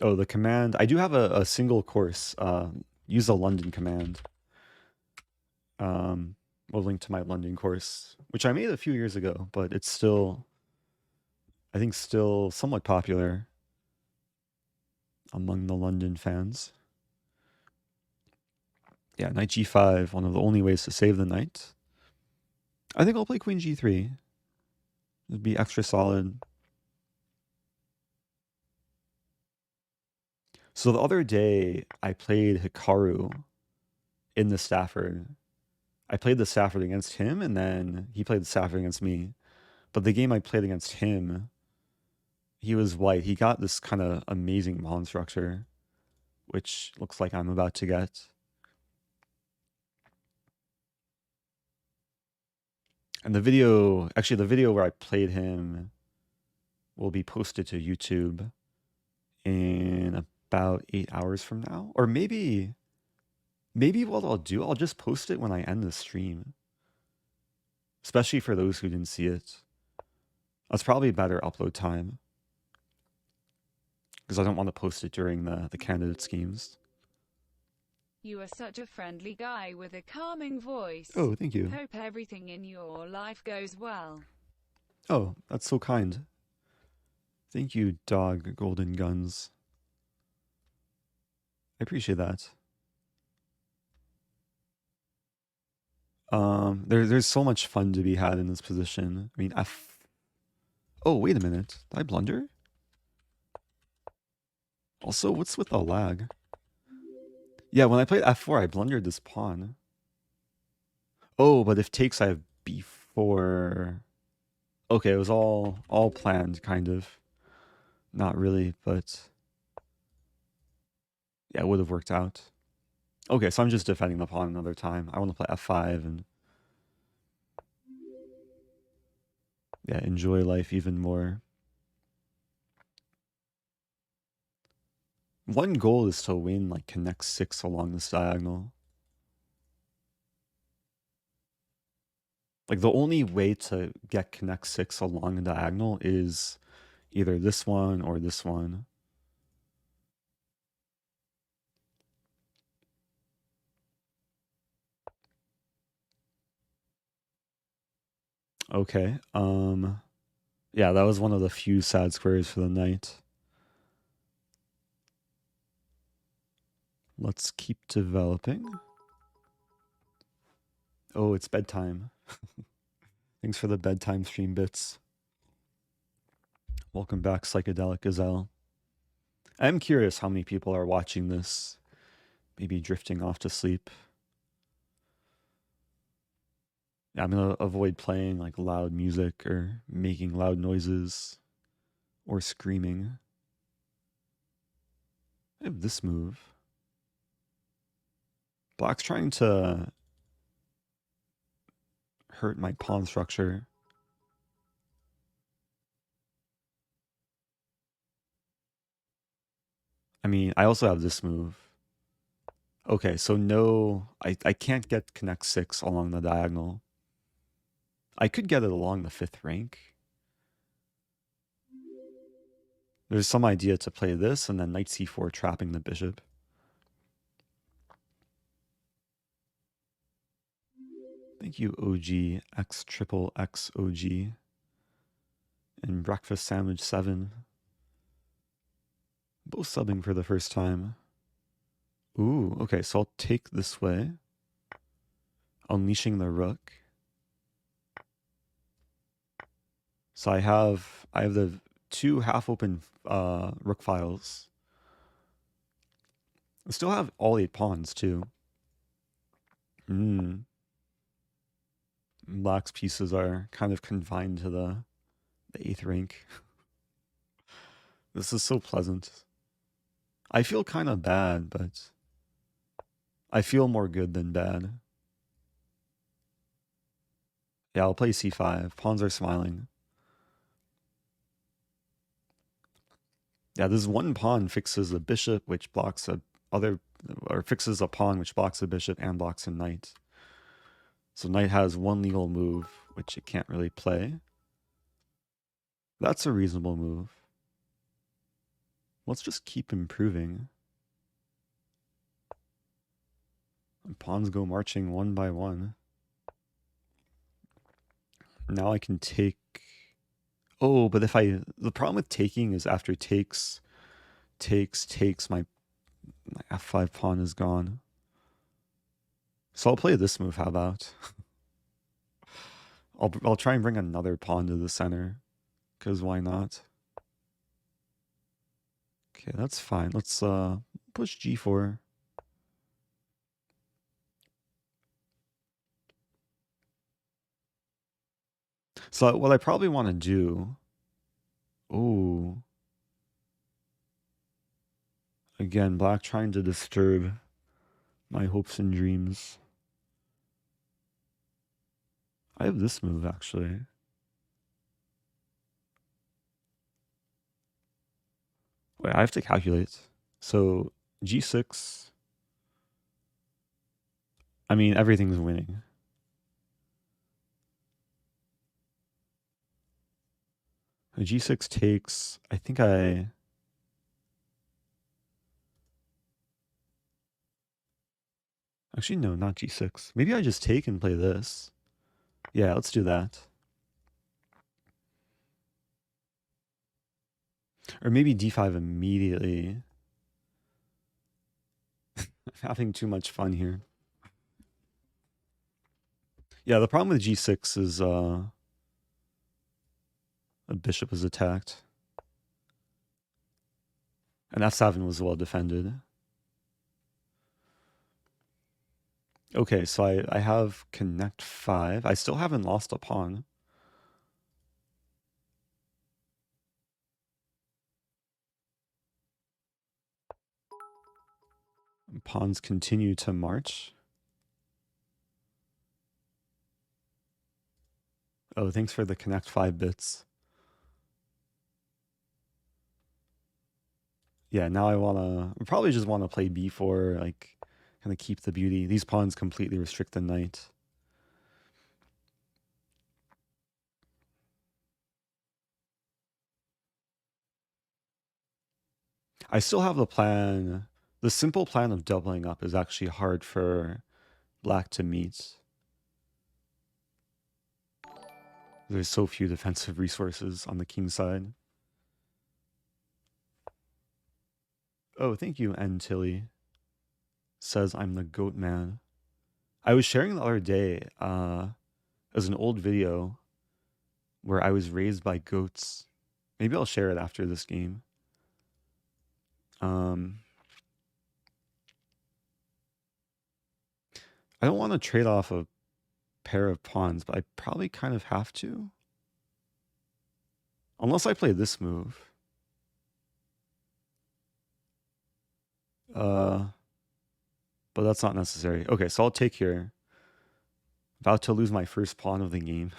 Oh, the command. I do have a single course. Use a London command. We'll link to my London course, which I made a few years ago, but it's still, I think, still somewhat popular among the London fans. Yeah, Knight G5, one of the only ways to save the knight. I think I'll play Queen G3. It'd be extra solid. So the other day, I played Hikaru in the Stafford. I played the Stafford against him, and then he played the Stafford against me. But the game I played against him, he was white. He got this kind of amazing pawn structure, which looks like I'm about to get. And the video, actually the video where I played him will be posted to YouTube in about 8 hours from now. Or maybe what I'll do, I'll just post it when I end the stream. Especially for those who didn't see it. That's probably better upload time. Because I don't want to post it during the candidate schemes. You are such a friendly guy with a calming voice. Oh, thank you. Hope everything in your life goes well. Oh, that's so kind. Thank you, Dog Golden Guns. I appreciate that. There's so much fun to be had in this position. I mean, Oh, wait a minute. Did I blunder? Also, what's with the lag? Yeah, when I played f4, I blundered this pawn. Oh, but if takes, I have b4. Okay, it was all planned, kind of. Not really, but yeah, it would have worked out. Okay, so I'm just defending the pawn another time. I want to play f5 and yeah, enjoy life even more. One goal is to win like connect 6 along this diagonal. Like the only way to get connect 6 along a diagonal is either this one or this one. Okay. Yeah, that was one of the few sad squares for the night. Let's keep developing. Oh, it's bedtime. Thanks for the bedtime stream bits. Welcome back, Psychedelic Gazelle. I'm curious how many people are watching this, maybe drifting off to sleep. Yeah, I'm gonna avoid playing like loud music or making loud noises or screaming. I have this move. Black's trying to hurt my pawn structure. I mean, I also have this move. Okay, so no, I can't get connect 6 along the diagonal. I could get it along the 5th rank. There's some idea to play this and then knight c4 trapping the bishop. Thank you, OG, X triple X OG. And Breakfast Sandwich 7. Both subbing for the first time. Ooh, okay, so I'll take this way. Unleashing the rook. So I have the 2 half-open rook files. I still have all 8 pawns, too. Black's pieces are kind of confined to the 8th rank. This is so pleasant. I feel kind of bad, but I feel more good than bad. Yeah, I'll play c5. Pawns are smiling. Yeah, this one pawn fixes a bishop, which blocks fixes a pawn which blocks a bishop and blocks a knight. So knight has one legal move, which it can't really play. That's a reasonable move. Let's just keep improving. And pawns go marching one by one. Now I can take... Oh, but the problem with taking is after takes, my f5 pawn is gone. So I'll play this move, how about? I'll try and bring another pawn to the center, because why not? Okay, that's fine. Let's push g4. So what I probably want to do... Oh. Again, black trying to disturb my hopes and dreams. I have this move, actually. Wait, I have to calculate. So, g6... I mean, everything's winning. G6 takes... I think I... Actually, no, not g6. Maybe I just take and play this. Yeah, let's do that. Or maybe d5 immediately. I'm having too much fun here. Yeah, the problem with g6 is a bishop is attacked. And f7 was well defended. Okay, so I have connect 5. I still haven't lost a pawn. Pawns continue to march. Oh, thanks for the connect 5 bits. Yeah, now I probably just want to play b4, like, kind of keep the beauty. These pawns completely restrict the knight. I still have the plan. The simple plan of doubling up is actually hard for black to meet. There's so few defensive resources on the king side. Oh, thank you, N. Tilly. Says I'm the goat man. I was sharing the other day as an old video where I was raised by goats. Maybe I'll share it after this game. I don't want to trade off a pair of pawns, but I probably kind of have to. Unless I play this move. But that's not necessary. Okay, so I'll take here. About to lose my first pawn of the game.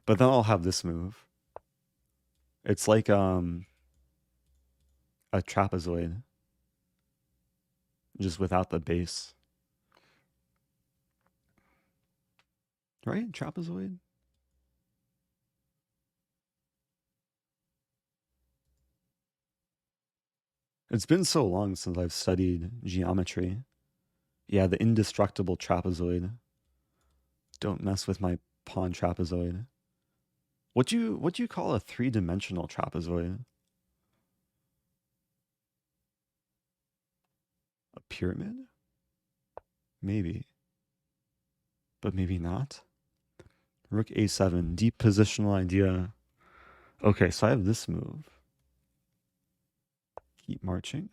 But then I'll have this move. It's like a trapezoid. Just without the base. Right? Trapezoid? It's been so long since I've studied geometry. Yeah, the indestructible trapezoid. Don't mess with my pawn trapezoid. What do you call a three-dimensional trapezoid? A pyramid? Maybe. But maybe not. Rook a7, deep positional idea. Okay, so I have this move. Keep marching.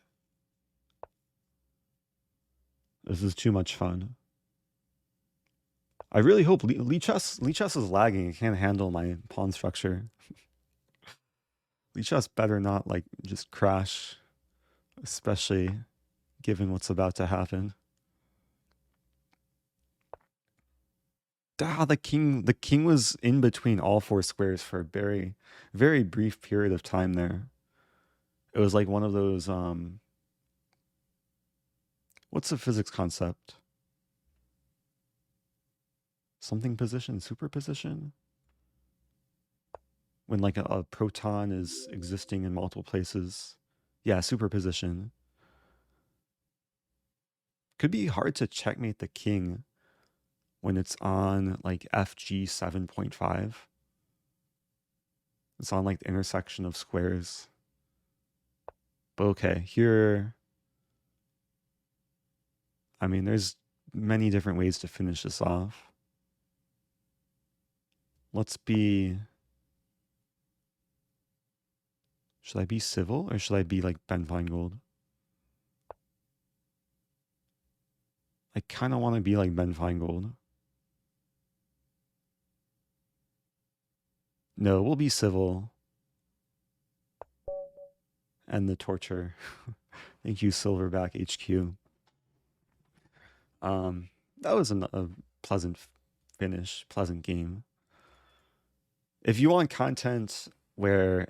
This is too much fun. I really hope Lee Chess is lagging. It can't handle my pawn structure. Lee Chess better not like just crash, especially given what's about to happen. Ah, the king was in between all four squares for a very, very brief period of time there. It was like one of those what's the physics concept? Something position, superposition? When like a proton is existing in multiple places. Yeah, superposition. Could be hard to checkmate the king when it's on like FG 7.5. It's on like the intersection of squares. But okay, here, I mean, there's many different ways to finish this off. Let's be, should I be civil or should I be like Ben Feingold? I kind of want to be like Ben Feingold. No, we'll be civil. And the torture. Thank you, Silverback HQ. That was a pleasant finish, pleasant game. If you want content where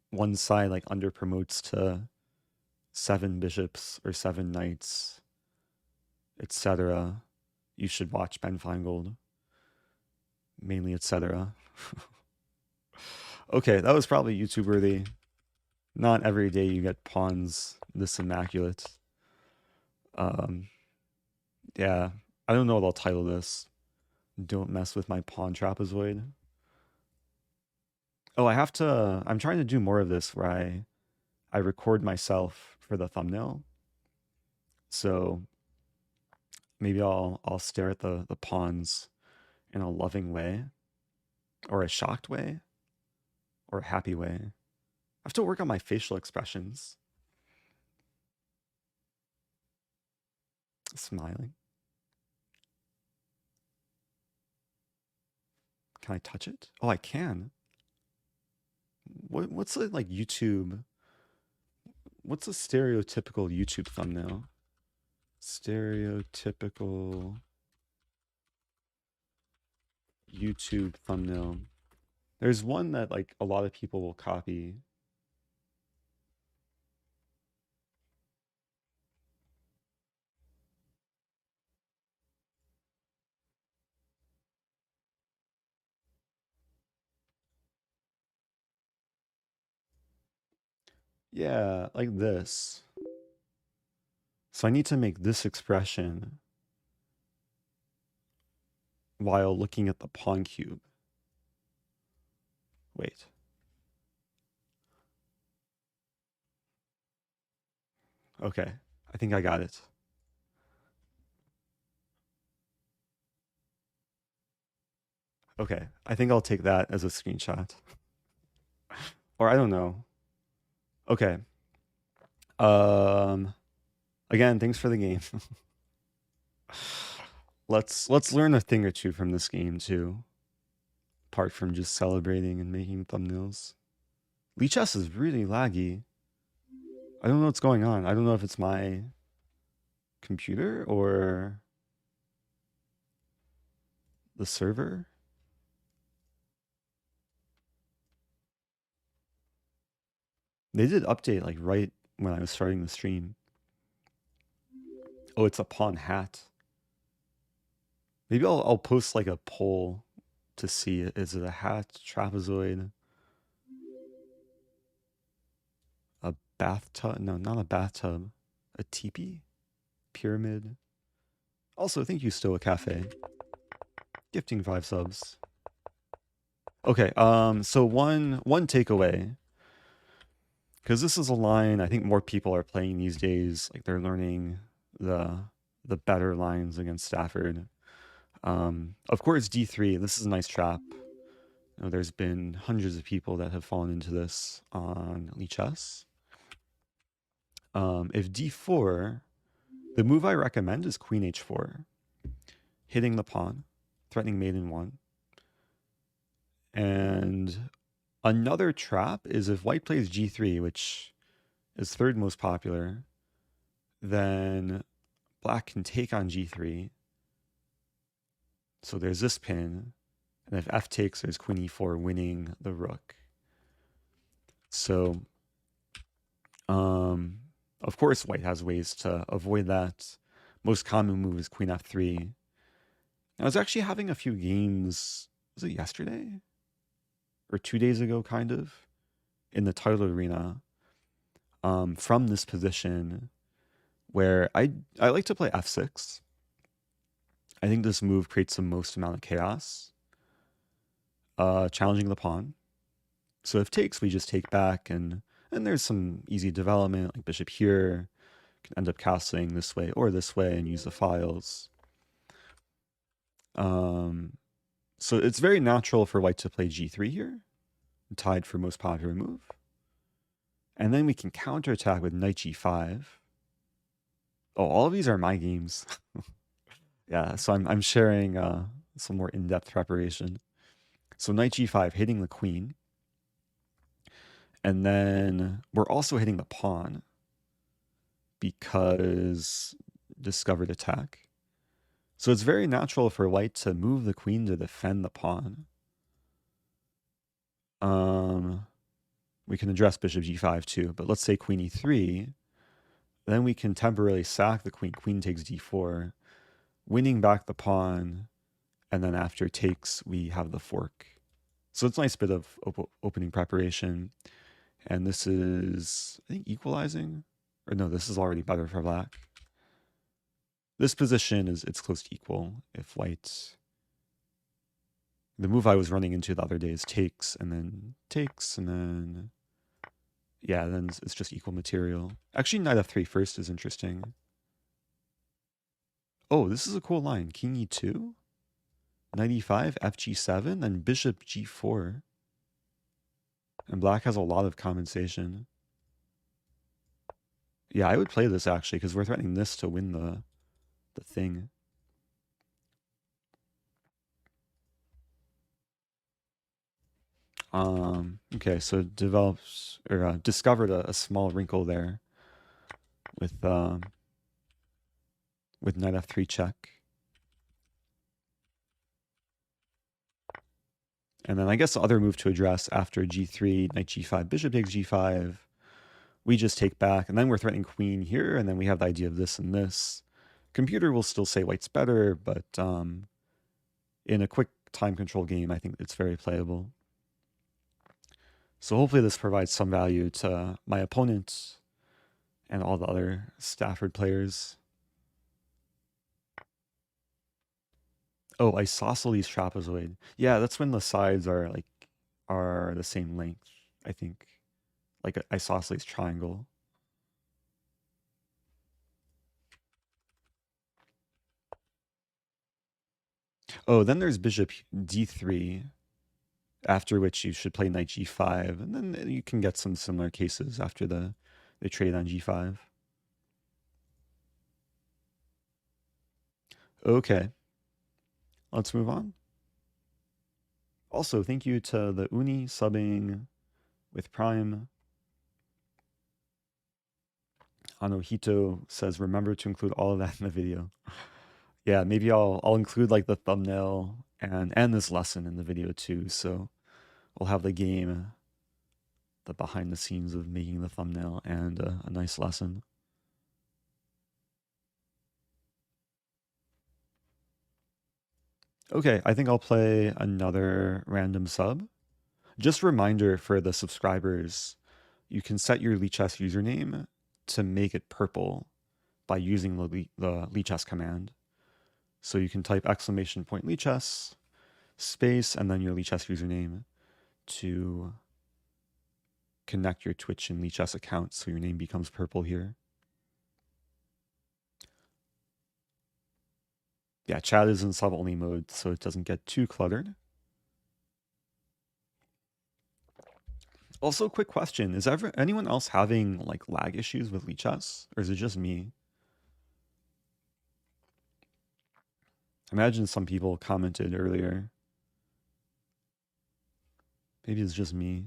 one side like under promotes to 7 bishops or 7 knights, etc., you should watch Ben Feingold. Mainly, etc. Okay, that was probably YouTube worthy. Not every day you get pawns this immaculate. Yeah, I don't know what I'll title this. Don't mess with my pawn trapezoid. Oh, I'm trying to do more of this where I record myself for the thumbnail. So maybe I'll stare at the pawns in a loving way, or a shocked way, or a happy way. I have to work on my facial expressions. Smiling. Can I touch it? Oh, I can. What's the like YouTube? What's a stereotypical YouTube thumbnail? Stereotypical YouTube thumbnail. There's one that like a lot of people will copy. Yeah, like this. So I need to make this expression while looking at the pawn cube. Wait. Okay, I think I got it. Okay, I think I'll take that as a screenshot. Or I don't know. Okay. Again, thanks for the game. Let's learn a thing or two from this game too. Apart from just celebrating and making thumbnails. Lichess is really laggy. I don't know what's going on. I don't know if it's my computer or the server. They did update like right when I was starting the stream. Oh, it's a pawn hat. Maybe I'll post like a poll to see it. Is it a hat, trapezoid, a bathtub? No, not a bathtub. A teepee? Pyramid? Also, thank you, Stoa Cafe. Gifting 5 subs. Okay, so one takeaway, because this is a line I think more people are playing these days. Like they're learning the better lines against Stafford. Of course, D3. This is a nice trap. You know, there's been hundreds of people that have fallen into this on Lichess. If D4, the move I recommend is Queen H4, hitting the pawn, threatening mate in 1. And another trap is if white plays G3, which is 3rd most popular, then black can take on G3. So there's this pin, and if F takes, there's Queen E4 winning the rook. So, of course, white has ways to avoid that. Most common move is Queen F3. I was actually having a few games, was it yesterday? Or 2 days ago, kind of, in the title arena, from this position, where I like to play F6. I think this move creates the most amount of chaos, challenging the pawn. So if takes, we just take back, and there's some easy development, like bishop here, can end up castling this way or this way and use the files. So it's very natural for white to play G3 here, tied for most popular move. And then we can counterattack with knight G5. Oh, all of these are my games. Yeah, so I'm sharing some more in-depth preparation. So knight g5 hitting the queen. And then we're also hitting the pawn because discovered attack. So it's very natural for white to move the queen to defend the pawn. We can address bishop g5 too, but let's say queen e3. Then we can temporarily sack the queen. Queen takes d4, winning back the pawn, and then after takes, we have the fork. So it's a nice bit of opening preparation. And this is, I think, equalizing. Or no, this is already better for black. This position it's close to equal if white... The move I was running into the other day is takes, and then... Yeah, then it's just equal material. Actually, knight f3 first is interesting. Oh, this is a cool line. King e2, knight e5, fg7, then bishop g4. And black has a lot of compensation. Yeah, I would play this actually, because we're threatening this to win the thing. Okay, so develops or discovered a small wrinkle there with knight f3 check. And then I guess the other move to address after g3, knight g5, bishop takes g5, we just take back, and then we're threatening queen here, and then we have the idea of this and this. Computer will still say white's better, but in a quick time control game, I think it's very playable. So hopefully this provides some value to my opponent and all the other Stafford players. Oh, isosceles trapezoid. Yeah, that's when the sides are the same length, I think. Like an isosceles triangle. Oh, then there's bishop d3, after which you should play knight g5, and then you can get some similar cases after they trade on g5. Okay, let's move on. Also, thank you to the Uni subbing with Prime. Anohito says, remember to include all of that in the video. Yeah, maybe I'll include like the thumbnail and this lesson in the video too. So we'll have the game, the behind the scenes of making the thumbnail, and a nice lesson. Okay, I think I'll play another random sub. Just a reminder for the subscribers, you can set your Lichess username to make it purple by using the Lichess command. So you can type !Lichess space and then your Lichess username to connect your Twitch and Lichess account so your name becomes purple here. Yeah, chat is in sub-only mode, so it doesn't get too cluttered. Also, quick question. Is anyone else having like lag issues with Lichess? Or is it just me? I imagine some people commented earlier. Maybe it's just me.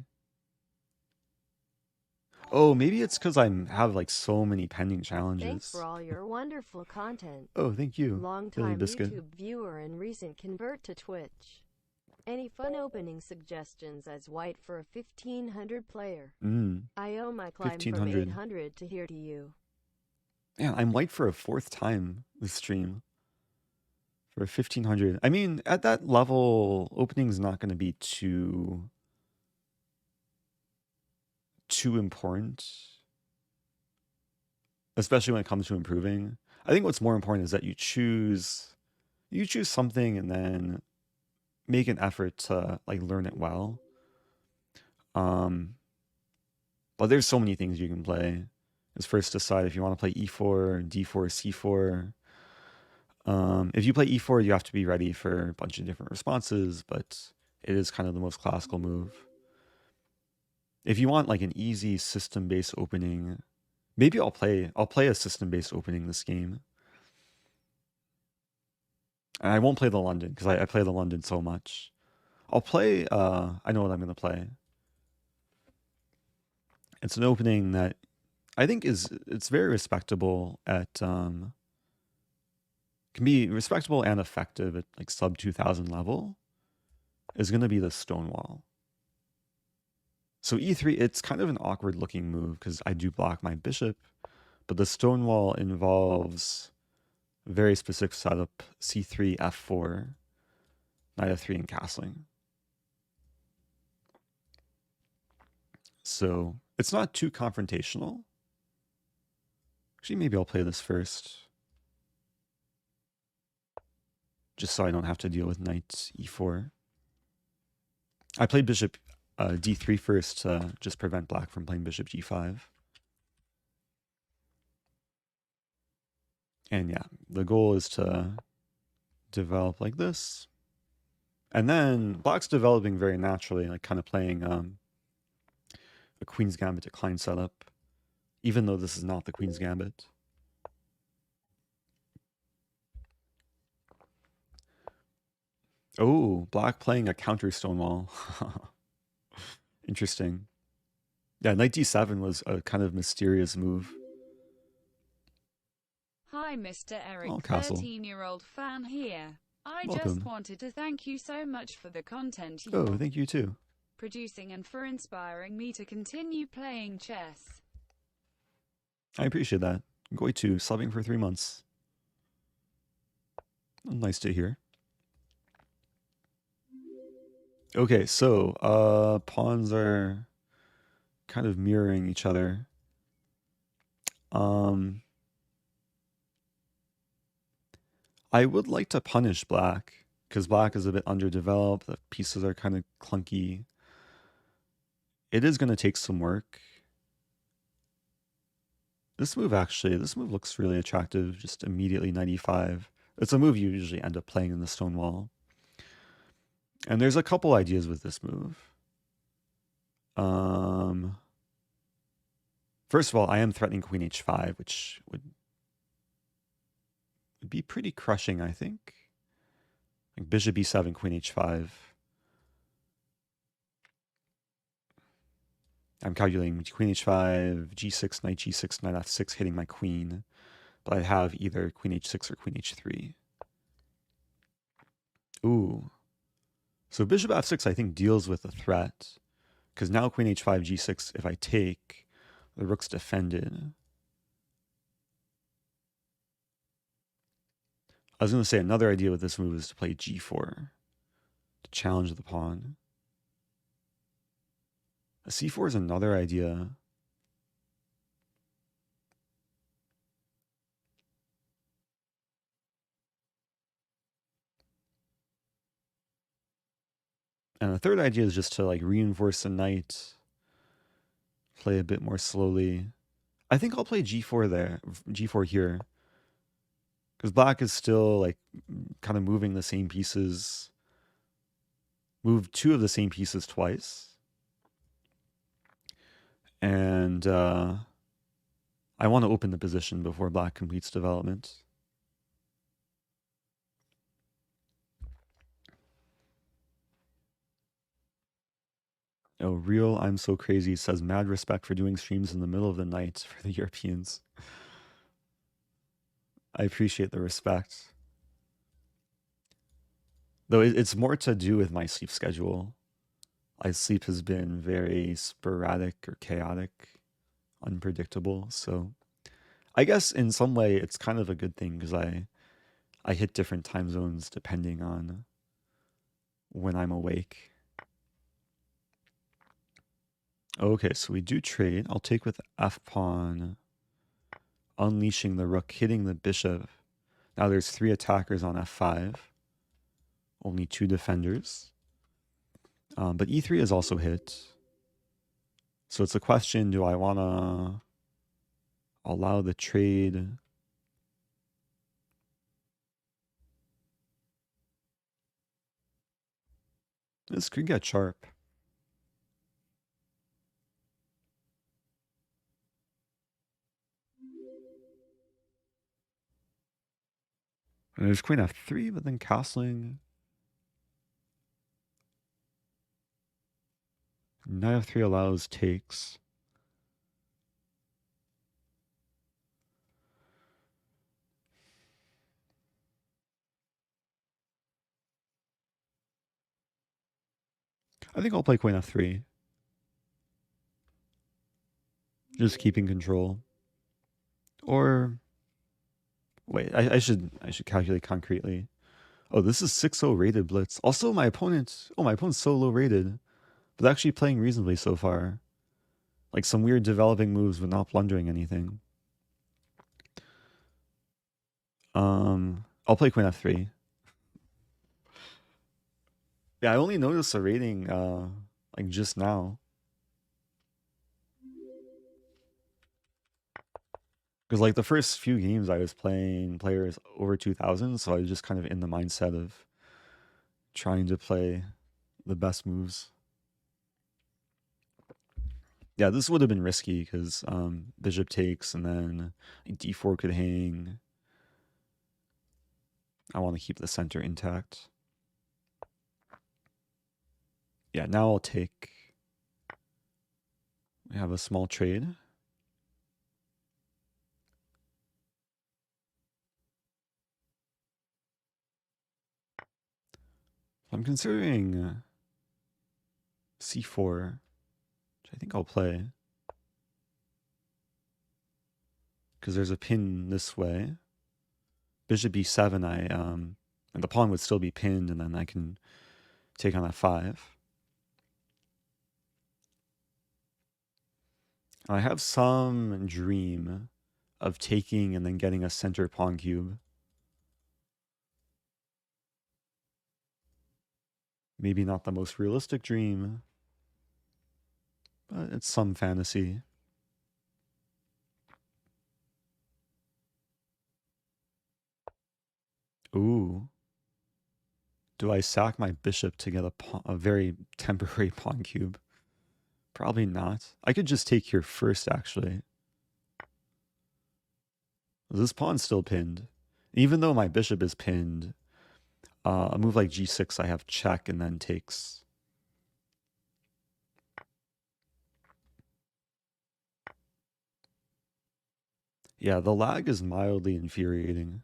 Oh, maybe it's because I have like so many pending challenges. Thanks for all your wonderful content. Oh, thank you. Long-time YouTube viewer and recent convert to Twitch. Any fun opening suggestions as white for a 1500 player? I owe my climb from 800 to here to you. Man, I'm white for a 4th time this stream. For 1500. I mean, at that level, opening's not going to be too important, especially when it comes to improving. I think what's more important is that you choose something and then make an effort to like learn it well. But there's so many things you can play. Is first decide if you want to play e4, d4, c4. If you play e4, you have to be ready for a bunch of different responses, but it is kind of the most classical move. If you want like an easy system-based opening, maybe I'll play a system-based opening this game. And I won't play the London because I play the London so much. I'll play, I know what I'm going to play. It's an opening that I think it's very respectable at, can be respectable and effective at like sub 2000 level, is going to be the Stonewall. So e3, it's kind of an awkward looking move because I do block my bishop, but the Stonewall involves a very specific setup, c3, f4, knight f3, and castling. So it's not too confrontational. Actually, maybe I'll play this first, just so I don't have to deal with knight e4. I played bishop d3 first to just prevent black from playing bishop g5. And yeah, the goal is to develop like this. And then black's developing very naturally, like kind of playing a queen's gambit decline setup, even though this is not the queen's gambit. Oh, black playing a counter Stonewall. Interesting. Yeah, knight d7 was a kind of mysterious move. Hi, Mr. Eric, 13-year-old fan here. Welcome. Just wanted to thank you so much for the content you're thank you too. Producing and for inspiring me to continue playing chess. I appreciate that. Going to subbing for 3 months. Nice to hear. Okay, so pawns are kind of mirroring each other. I would like to punish black because black is a bit underdeveloped. The pieces are kind of clunky. It is going to take some work. This move looks really attractive. Just immediately 95. It's a move you usually end up playing in the Stonewall. And there's a couple ideas with this move. First of all, I am threatening queen h5, which would be pretty crushing, I think. Like bishop e7, queen h5. I'm calculating queen h5, g6, knight g6, knight f6, hitting my queen. But I have either queen h6 or queen h3. Ooh. So bishop f6, I think, deals with the threat. Because now queen h5, g6, if I take, the rook's defended. I was going to say another idea with this move is to play g4 to challenge the pawn. A c4 is another idea. And the third idea is just to like reinforce the knight, play a bit more slowly. I think I'll play g4 there, g4 here. Because black is still like kind of moving the same pieces. Move 2 of the same pieces twice. And I want to open the position before black completes development. Oh, real I'm so crazy says mad respect for doing streams in the middle of the night for the Europeans. I appreciate the respect. Though it's more to do with my sleep schedule. My sleep has been very sporadic or chaotic, unpredictable. So I guess in some way it's kind of a good thing because I hit different time zones depending on when I'm awake. Okay, so we do trade. I'll take with f-pawn, unleashing the rook, hitting the bishop. Now there's 3 attackers on f5, only 2 defenders. But e3 is also hit. So it's a question, do I want to allow the trade? This could get sharp. And there's queen f3, but then castling. Knight f3 allows takes. I think I'll play queen f3. Just keeping control. Or wait, I should calculate concretely. Oh, this is 6-0 rated blitz. Also, my opponent's so low rated, but actually playing reasonably so far. Like some weird developing moves, but not blundering anything. I'll play queen f3. Yeah, I only noticed the rating like just now. Because like the first few games I was playing players over 2000, so I was just kind of in the mindset of trying to play the best moves. Yeah, this would have been risky because bishop takes and then d4 could hang. I want to keep the center intact. Yeah, now I'll take. We have a small trade. I'm considering c4, which I think I'll play. Because there's a pin this way. Bishop b7, and the pawn would still be pinned, and then I can take on f5. I have some dream of taking and then getting a center pawn cube. Maybe not the most realistic dream, but it's some fantasy. Ooh. Do I sack my bishop to get a very temporary pawn cube? Probably not. I could just take here first, actually. This pawn's still pinned. Even though my bishop is pinned, a move like g6, I have check and then takes. Yeah, the lag is mildly infuriating.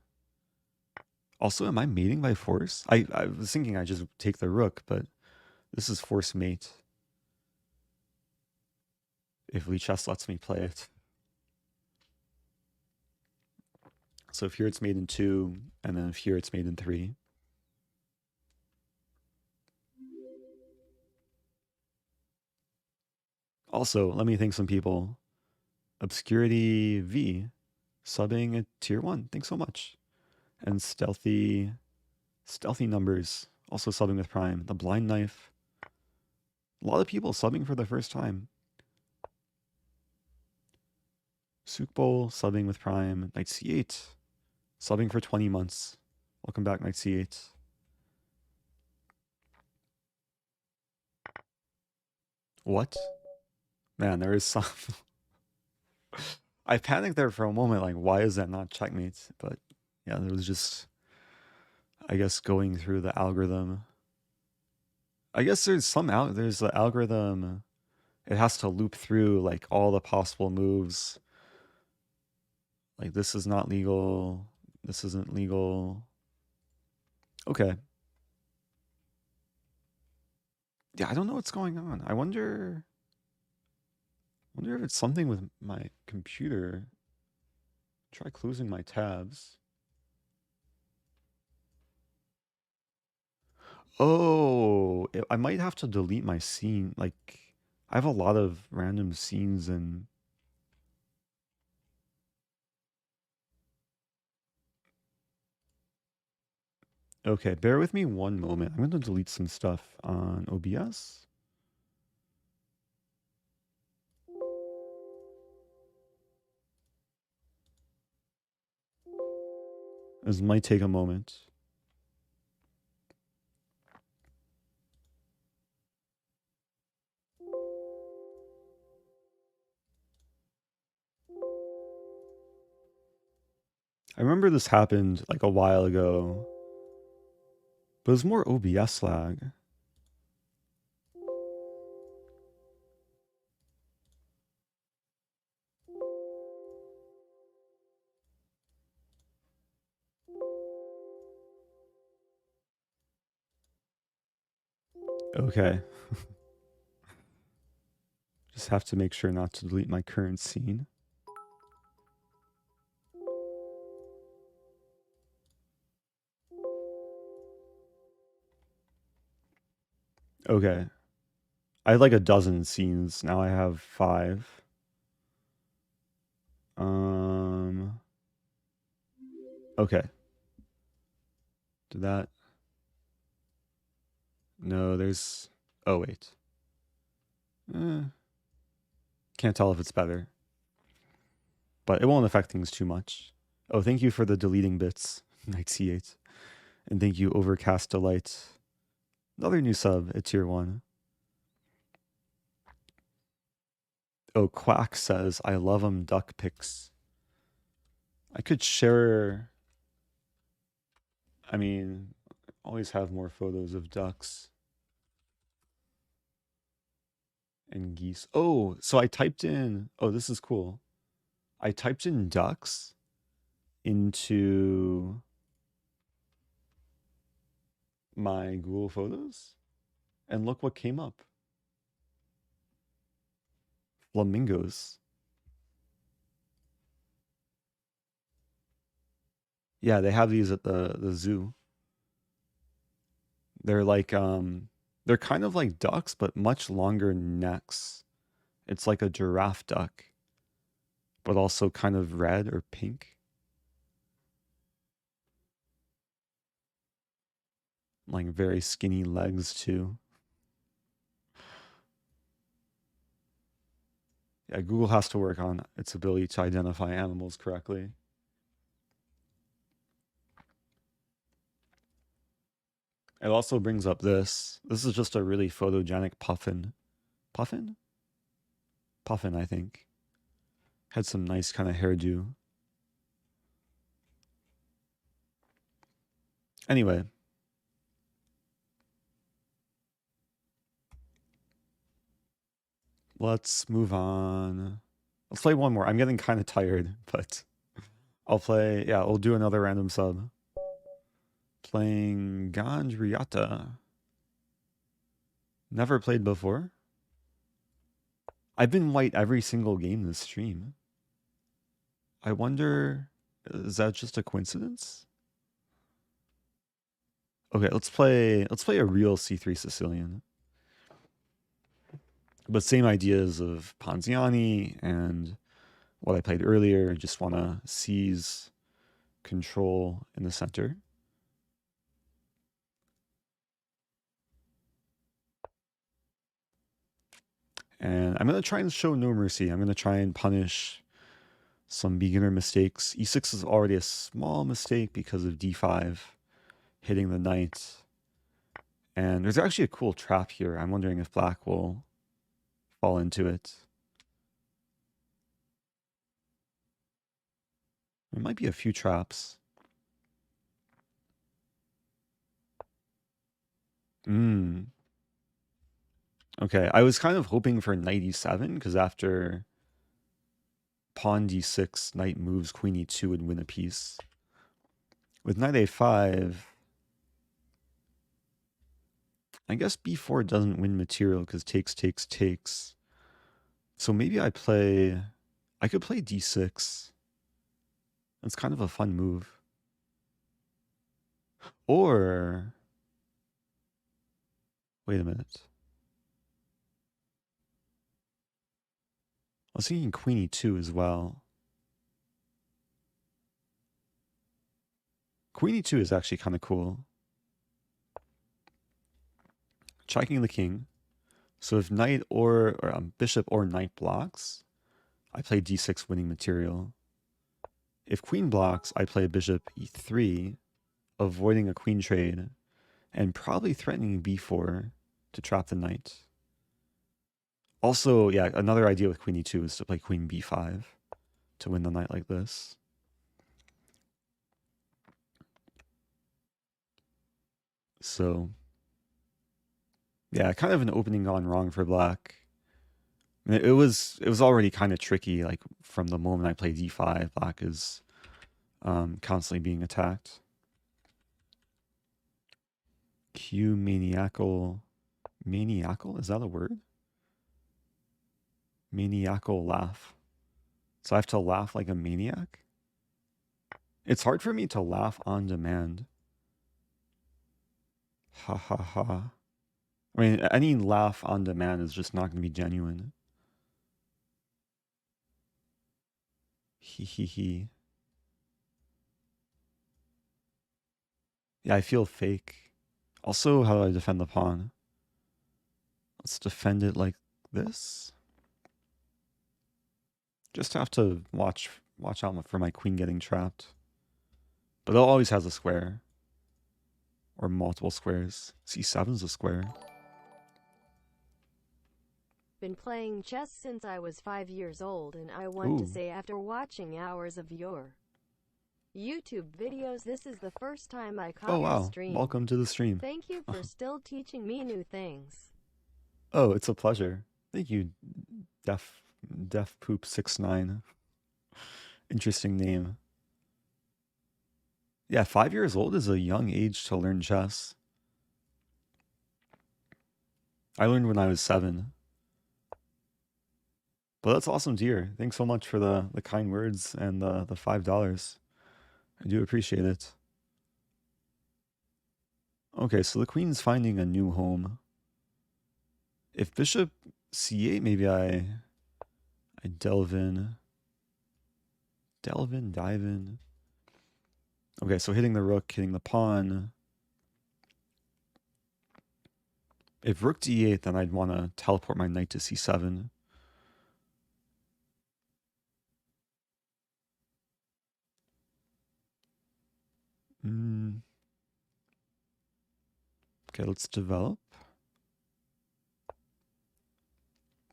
Also, am I mating by force? I was thinking I just take the rook, but this is force mate. If Lichess lets me play it. So if here it's made in 2, and then if here it's made in 3. Also, let me thank some people. Obscurity V, subbing at tier 1. Thanks so much. And stealthy numbers, also subbing with Prime. The Blind Knife. A lot of people subbing for the first time. Sukbol, subbing with Prime. Knight C8, subbing for 20 months. Welcome back, Knight C8. What? Man, there is some... I panicked there for a moment, like, why is that not checkmate? But yeah, there was just, I guess, going through the algorithm. I guess there's the algorithm, it has to loop through, like, all the possible moves. Like, this is not legal, this isn't legal. Okay. Yeah, I don't know what's going on. I wonder if it's something with my computer. Try closing my tabs. Oh, I might have to delete my scene. Like, I have a lot of random scenes and... Okay, bear with me one moment. I'm going to delete some stuff on OBS. This might take a moment. I remember this happened like a while ago, but it was more OBS lag. Okay. Just have to make sure not to delete my current scene. Okay. I had like a dozen scenes. Now I have 5. Okay. Did that? No, there's... Oh, wait. Can't tell if it's better. But it won't affect things too much. Oh, thank you for the deleting bits, Knight C8. And thank you, Overcast Delight. Another new sub at tier 1. Oh, Quack says, I love 'em duck pics. I could share... I mean, always have more photos of ducks. And geese. Oh, so I typed in... Oh, this is cool. I typed in ducks into my Google Photos. And look what came up. Flamingos. Yeah, they have these at the zoo. They're like they're kind of like ducks, but much longer necks. It's like a giraffe duck, but also kind of red or pink. Like very skinny legs too. Yeah, Google has to work on its ability to identify animals correctly. It also brings up this. This is just a really photogenic puffin. Puffin? Puffin, I think. Had some nice kind of hairdo. Anyway. Let's move on. Let's play one more. I'm getting kind of tired, but I'll play... Yeah, we'll do another random sub. Playing Gandriata. Never played before. I've been white every single game this stream. I wonder, is that just a coincidence? Okay, let's play a real C3 Sicilian. But same ideas of Ponziani and what I played earlier. I just want to seize control in the center. And I'm going to try and show no mercy. I'm going to try and punish some beginner mistakes. E6 is already a small mistake because of D5 hitting the knight. And there's actually a cool trap here. I'm wondering if black will fall into it. There might be a few traps. Okay, I was kind of hoping for knight e7 because after pawn d6, knight moves, queen e2 would win a piece. With knight a5, I guess b4 doesn't win material because takes, takes, takes. So maybe I could play d6. That's kind of a fun move. Or, wait a minute. I was thinking queen e2 as well. Queen e2 is actually kind of cool. Checking the king. So if knight or bishop or knight blocks, I play d6 winning material. If queen blocks, I play bishop e3, avoiding a queen trade, and probably threatening b4 to trap the knight. Also, yeah, another idea with queen e2 is to play queen b5 to win the knight like this. So, yeah, kind of an opening gone wrong for black. I mean, it was already kind of tricky, like from the moment I play d5, black is constantly being attacked. Q maniacal Maniacal? Is that a word? Maniacal laugh. So I have to laugh like a maniac? It's hard for me to laugh on demand. Ha ha ha. I mean, any laugh on demand is just not going to be genuine. Hee hee hee. Yeah, I feel fake. Also, how do I defend the pawn? Let's defend it like this. Just have to watch out for my queen getting trapped. But it always has a square. Or multiple squares. C7's a square. Been playing chess since I was 5 years old, and I want to say after watching hours of your YouTube videos, this is the first time I caught your stream. Welcome to the stream. Thank you for still teaching me new things. Oh, it's a pleasure. Thank you, Def Poop 69. Interesting name. Yeah, 5 years old is a young age to learn chess. I learned when I was 7. But that's awesome to hear. Thanks so much for the kind words and the $5. I do appreciate it. Okay, so the queen's finding a new home. If bishop c8, maybe I dive in. Okay, so hitting the rook, hitting the pawn. If rook d8, then I'd want to teleport my knight to c7. Okay, let's develop.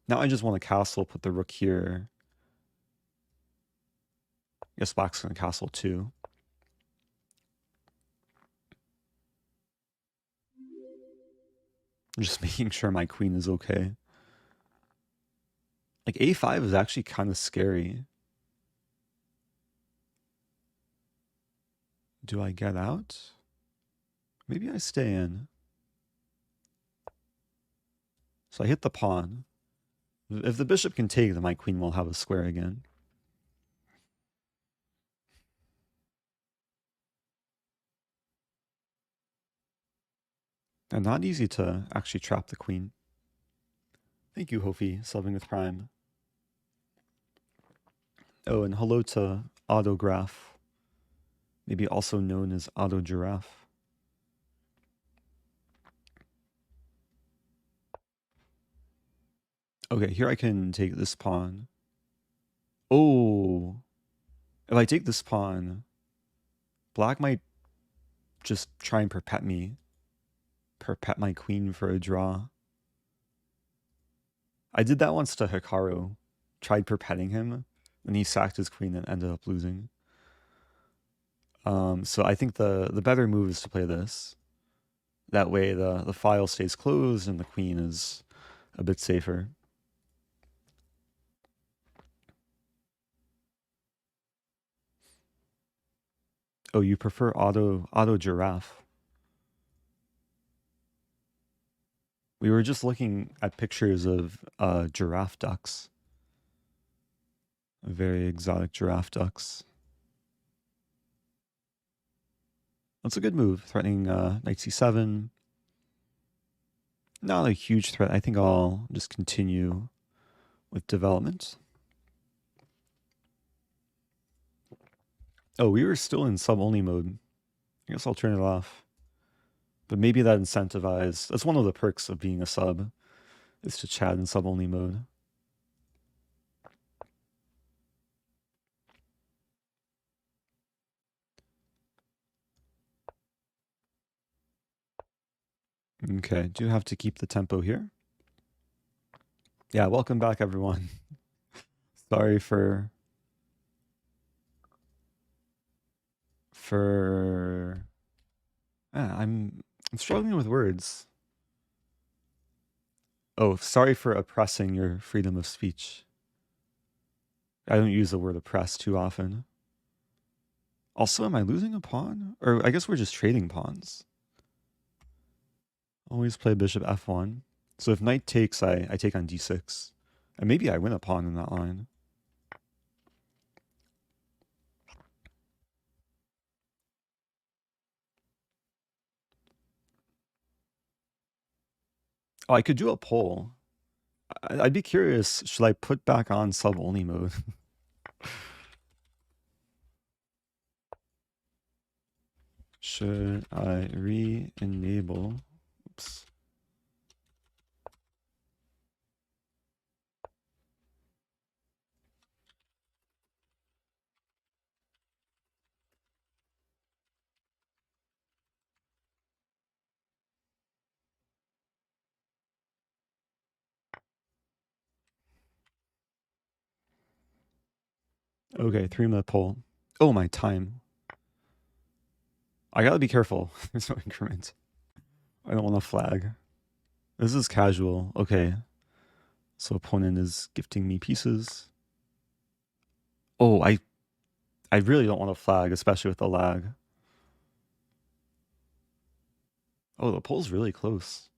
Now I just want a castle, put the rook here. I guess black's going to castle too. I'm just making sure my queen is okay. Like a5 is actually kind of scary. Do I get out? Maybe I stay in. So I hit the pawn. If the bishop can take, then my queen will have a square again. And not easy to actually trap the queen. Thank you, Hofi, subbing with Prime. Oh, and hello to Autograph, maybe also known as Auto Giraffe. Okay, here I can take this pawn. Oh, if I take this pawn, black might just try and perpet my queen for a draw. I did that once to Hikaru. Tried perpetting him, and he sacked his queen and ended up losing. So I think the better move is to play this. That way the file stays closed and the queen is a bit safer. Oh, you prefer auto giraffe? We were just looking at pictures of giraffe ducks. Very exotic giraffe ducks. That's a good move, threatening knight c7. Not a huge threat. I think I'll just continue with development. Oh, we were still in sub-only mode. I guess I'll turn it off. But maybe that incentivized. That's one of the perks of being a sub, is to chat in sub-only mode. Okay, do have to keep the tempo here. Yeah, welcome back, everyone. Sorry for I'm struggling with words. Oh, sorry for oppressing your freedom of speech. I don't use the word oppress too often. Also, am I losing a pawn? Or I guess we're just trading pawns. Always play bishop f1. So if knight takes, I take on d6. And maybe I win a pawn in that line. Oh, I could do a poll. I'd be curious, should I put back on sub-only mode? Should I re-enable? Oops. Okay, 3-minute poll. Oh, my time. I gotta be careful. There's no increment. I don't want to flag. This is casual. Okay. So opponent is gifting me pieces. Oh, I really don't want to flag, especially with the lag. Oh, the poll's really close.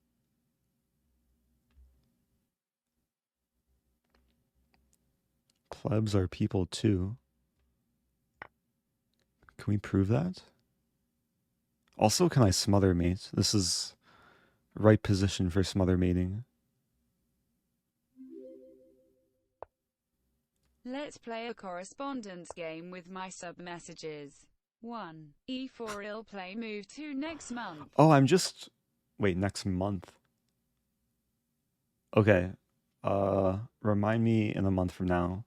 Plebs are people too. Can we prove that? Also, can I smother mate? This is right position for smother mating. Let's play a correspondence game with my sub-messages. 1. E4 I'll play move 2 next month. Oh, I'm just... Wait, next month. Okay. Remind me in a month from now.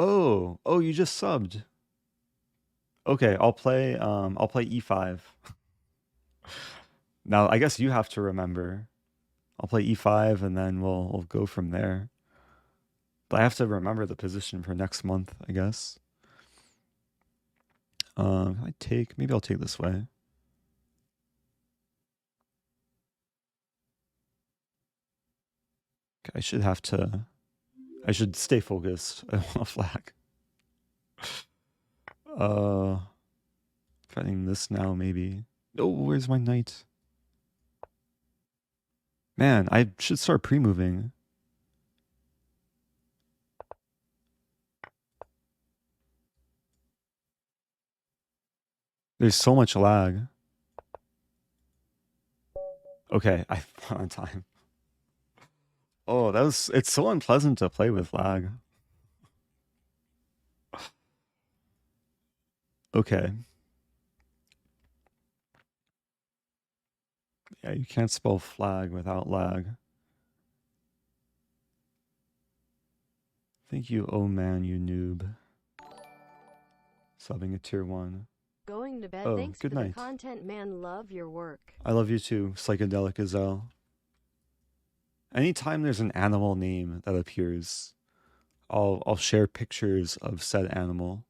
Oh, you just subbed. Okay, I'll play E5. Now, I guess you have to remember. I'll play E5 and then we'll go from there. But I have to remember the position for next month, I guess. Maybe I'll take this way. Okay, I should stay focused. I don't want to flag. Fighting this now, maybe. Oh, where's my knight? Man, I should start pre-moving. There's so much lag. Okay, I found time. Oh, it's so unpleasant to play with lag. Okay. Yeah, you can't spell flag without lag. Thank you, oh man, you noob. Subbing a tier 1. Going to bed. Oh, Thanks good for night. the content, man. Love your work. I love you too, Psychedelic Gazelle. Anytime there's an animal name that appears, I'll share pictures of said animal.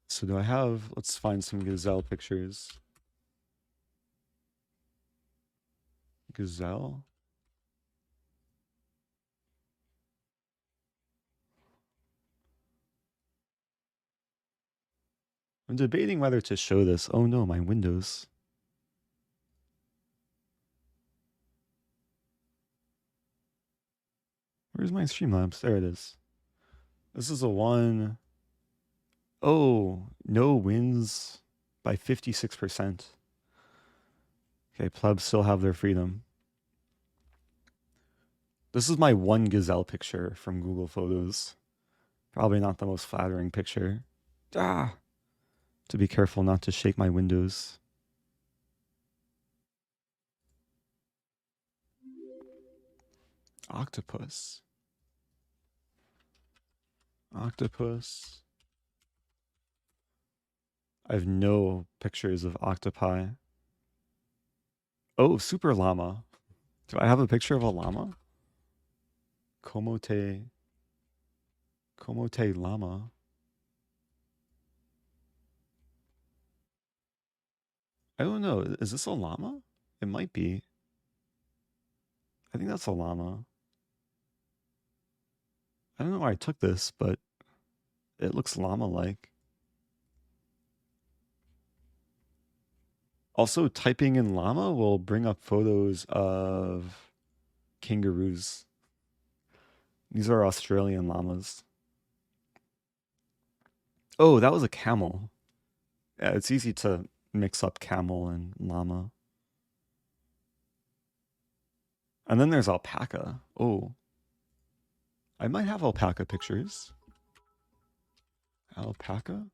So do I have... Let's find some gazelle pictures. Gazelle? I'm debating whether to show this. Oh no, my windows. Where's my Streamlabs? There it is. This is a one. Oh, no wins by 56%. Okay, plebs still have their freedom. This is my one gazelle picture from Google Photos. Probably not the most flattering picture. Ah! To be careful not to shake my windows. Octopus. Octopus. I have no pictures of octopi. Oh, super llama. Do I have a picture of a llama? Komote llama. I don't know. Is this a llama? It might be. I think that's a llama. I don't know where I took this, but it looks llama-like. Also, typing in llama will bring up photos of kangaroos. These are Australian llamas. Oh, that was a camel. Yeah, it's easy to mix up camel and llama. And then there's alpaca. Oh, I might have alpaca pictures. Alpaca?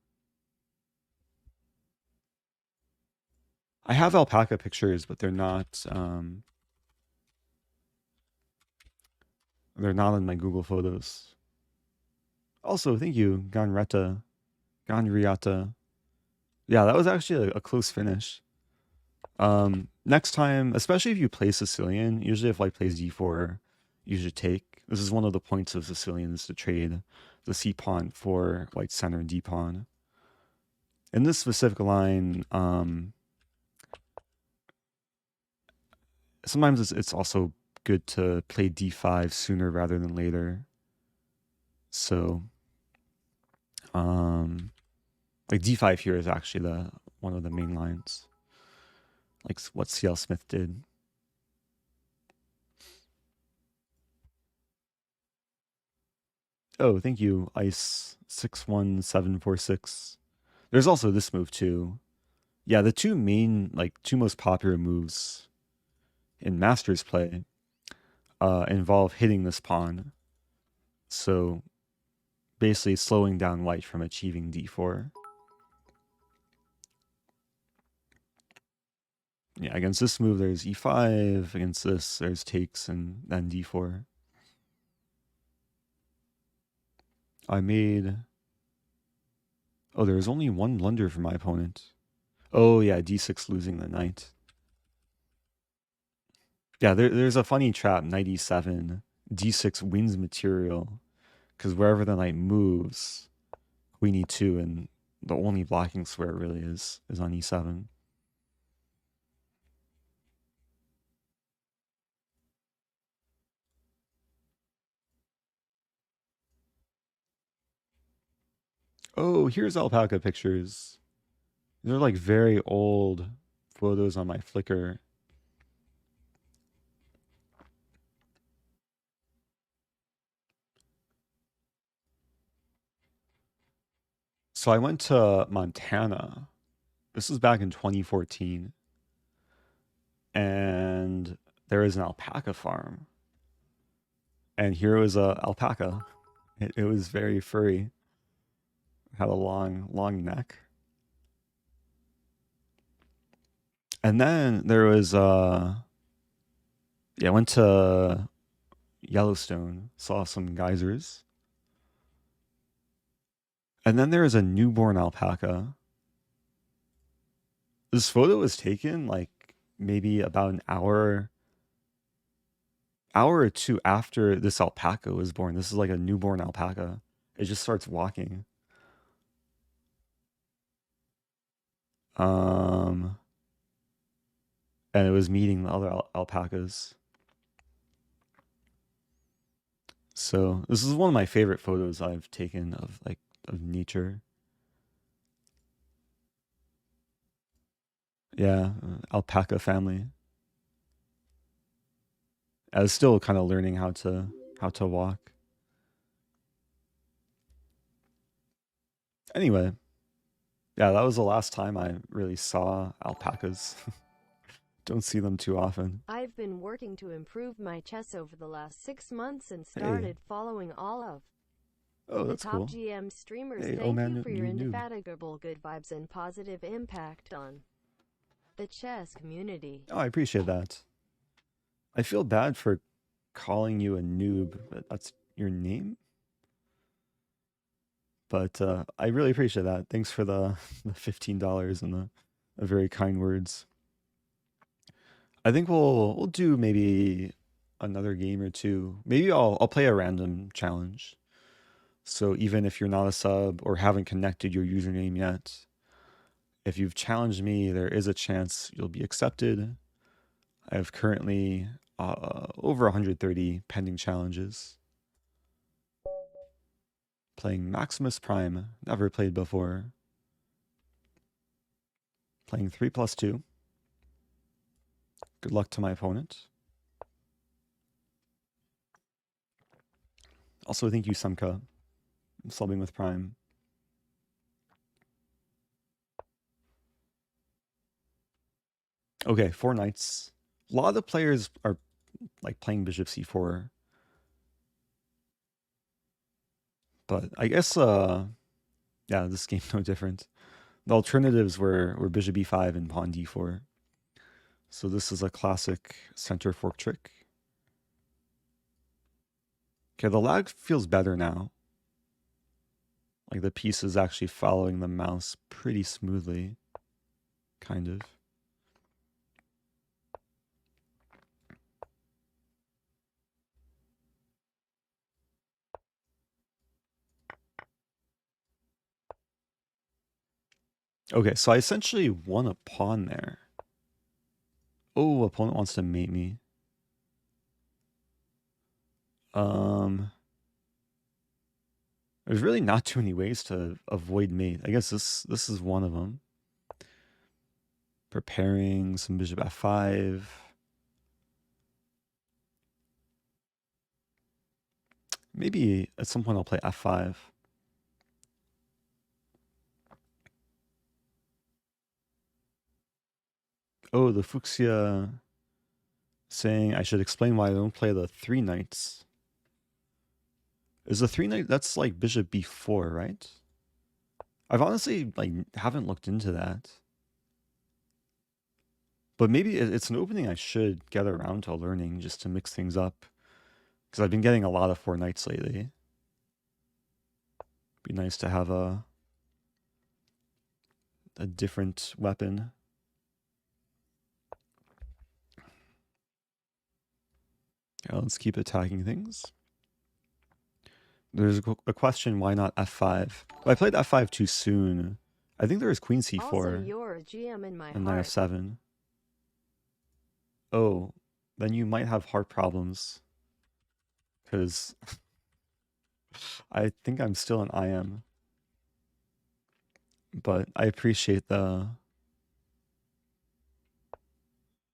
I have alpaca pictures, but they're not in my Google Photos. Also, thank you, Ganriata. Yeah, that was actually a close finish. Next time, especially if you play Sicilian, usually if I play d4, you should take. This is one of the points of Sicilian, is to trade the c pawn for white center d pawn. In this specific line, sometimes it's also good to play d5 sooner rather than later. So, like d5 here is actually one of the main lines, like what C.L. Smith did. Oh, thank you, Ice61746. There's also this move too. Yeah, the two most popular moves in Masters play involve hitting this pawn. So basically slowing down white from achieving d4. Yeah, against this move there's e5. Against this there's takes and then d4. Oh, there's only one blunder for my opponent. Oh yeah, d6 losing the knight. Yeah, there's a funny trap, knight e7, d6 wins material, because wherever the knight moves, queen e2, and the only blocking square really is on e7. Oh, here's alpaca pictures. They're like very old photos on my Flickr. So I went to Montana. This was back in 2014. And there is an alpaca farm. And here was a alpaca. It was very furry. Had a long neck. And then there was I went to Yellowstone, saw some geysers. And then there is a newborn alpaca. This photo was taken like maybe about an hour or two after this alpaca was born. This is like a newborn alpaca. It just starts walking. And it was meeting the other alpacas. So this is one of my favorite photos I've taken of nature. Yeah, alpaca family. I was still kind of learning how to walk. Anyway, yeah, that was the last time I really saw alpacas. Don't see them too often. I've been working to improve my chess over the last 6 months and started following all of that's the top cool. GM streamers. Hey, Thank you for your indefatigable good vibes and positive impact on the chess community. Oh, I appreciate that. I feel bad for calling you a noob, but that's your name? But I really appreciate that. Thanks for the $15 and the very kind words. I think we'll do maybe another game or two. Maybe I'll play a random challenge. So even if you're not a sub or haven't connected your username yet, if you've challenged me, there is a chance you'll be accepted. I have currently over 130 pending challenges. Playing Maximus Prime, never played before. Playing 3+2. Good luck to my opponent. Also, thank you, Samka. I'm subbing with Prime. Okay, 4 knights. A lot of the players are like playing bishop c4. But I guess, yeah, this game's no different. The alternatives were bishop e5 and pawn d4. So this is a classic center fork trick. Okay, the lag feels better now. Like the piece is actually following the mouse pretty smoothly, kind of. Okay, so I essentially won a pawn there. Oh, opponent wants to mate me. There's really not too many ways to avoid mate. I guess this is one of them. Preparing some bishop f5. Maybe at some point I'll play f5. Oh, the fuchsia saying I should explain why I don't play the 3 knights. Is the 3 knight, that's like bishop b4, right? I've honestly like haven't looked into that. But maybe it's an opening I should get around to learning just to mix things up. Because I've been getting a lot of 4 knights lately. Be nice to have a different weapon. Yeah, let's keep attacking things. There's a question, why not f5? Well, I played f5 too soon. I think there was queen c4 also, you're a GM in my and heart. knight f7. Oh, then you might have heart problems. Because I think I'm still an IM. But I appreciate the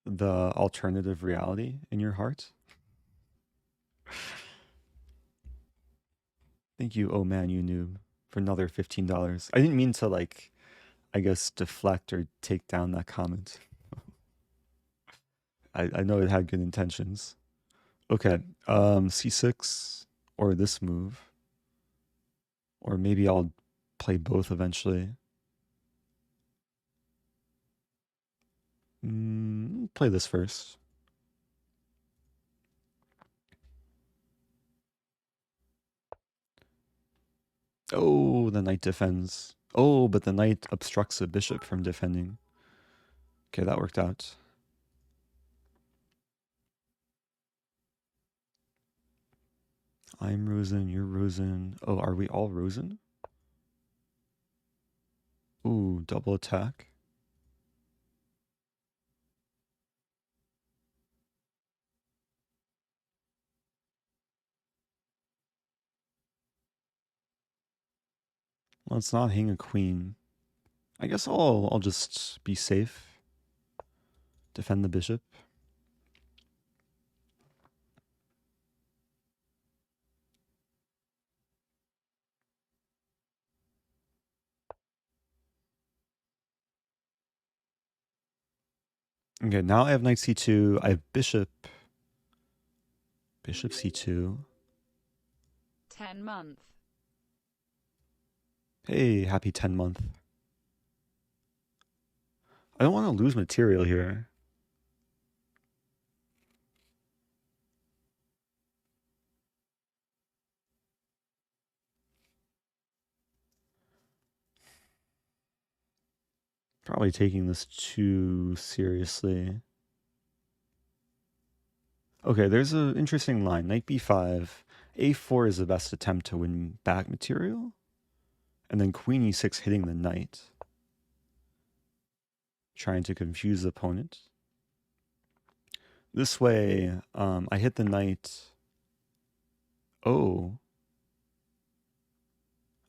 alternative reality in your heart. Thank you, oh man, you noob, for another $15. I didn't mean to, like, I guess, deflect or take down that comment. I know it had good intentions. Okay, c6 or this move. Or maybe I'll play both eventually. Play this first. Oh, the knight defends. Oh, but the knight obstructs the bishop from defending. Okay, that worked out. I'm Rosen, you're Rosen. Oh, are we all Rosen? Ooh, double attack. Let's not hang a queen. I guess I'll just be safe. Defend the bishop. Okay, now I have knight c2. I have bishop. Bishop c2. 10 month. Hey, happy 10 month. I don't want to lose material here. Probably taking this too seriously. Okay, there's an interesting line. Knight b5. a4 is the best attempt to win back material. And then queen e6 hitting the knight. Trying to confuse the opponent. This way, I hit the knight. Oh.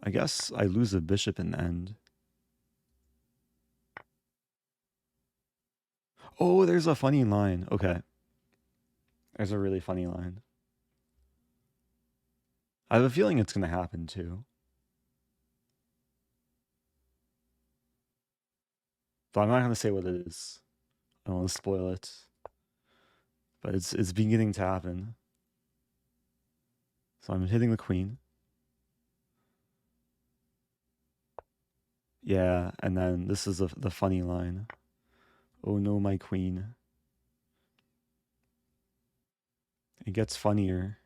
I guess I lose the bishop in the end. Oh, there's a funny line. Okay. There's a really funny line. I have a feeling it's going to happen too. But I'm not going to say what it is. I don't want to spoil it. But it's beginning to happen. So I'm hitting the queen. Yeah, and then this is the funny line. Oh no, my queen. It gets funnier.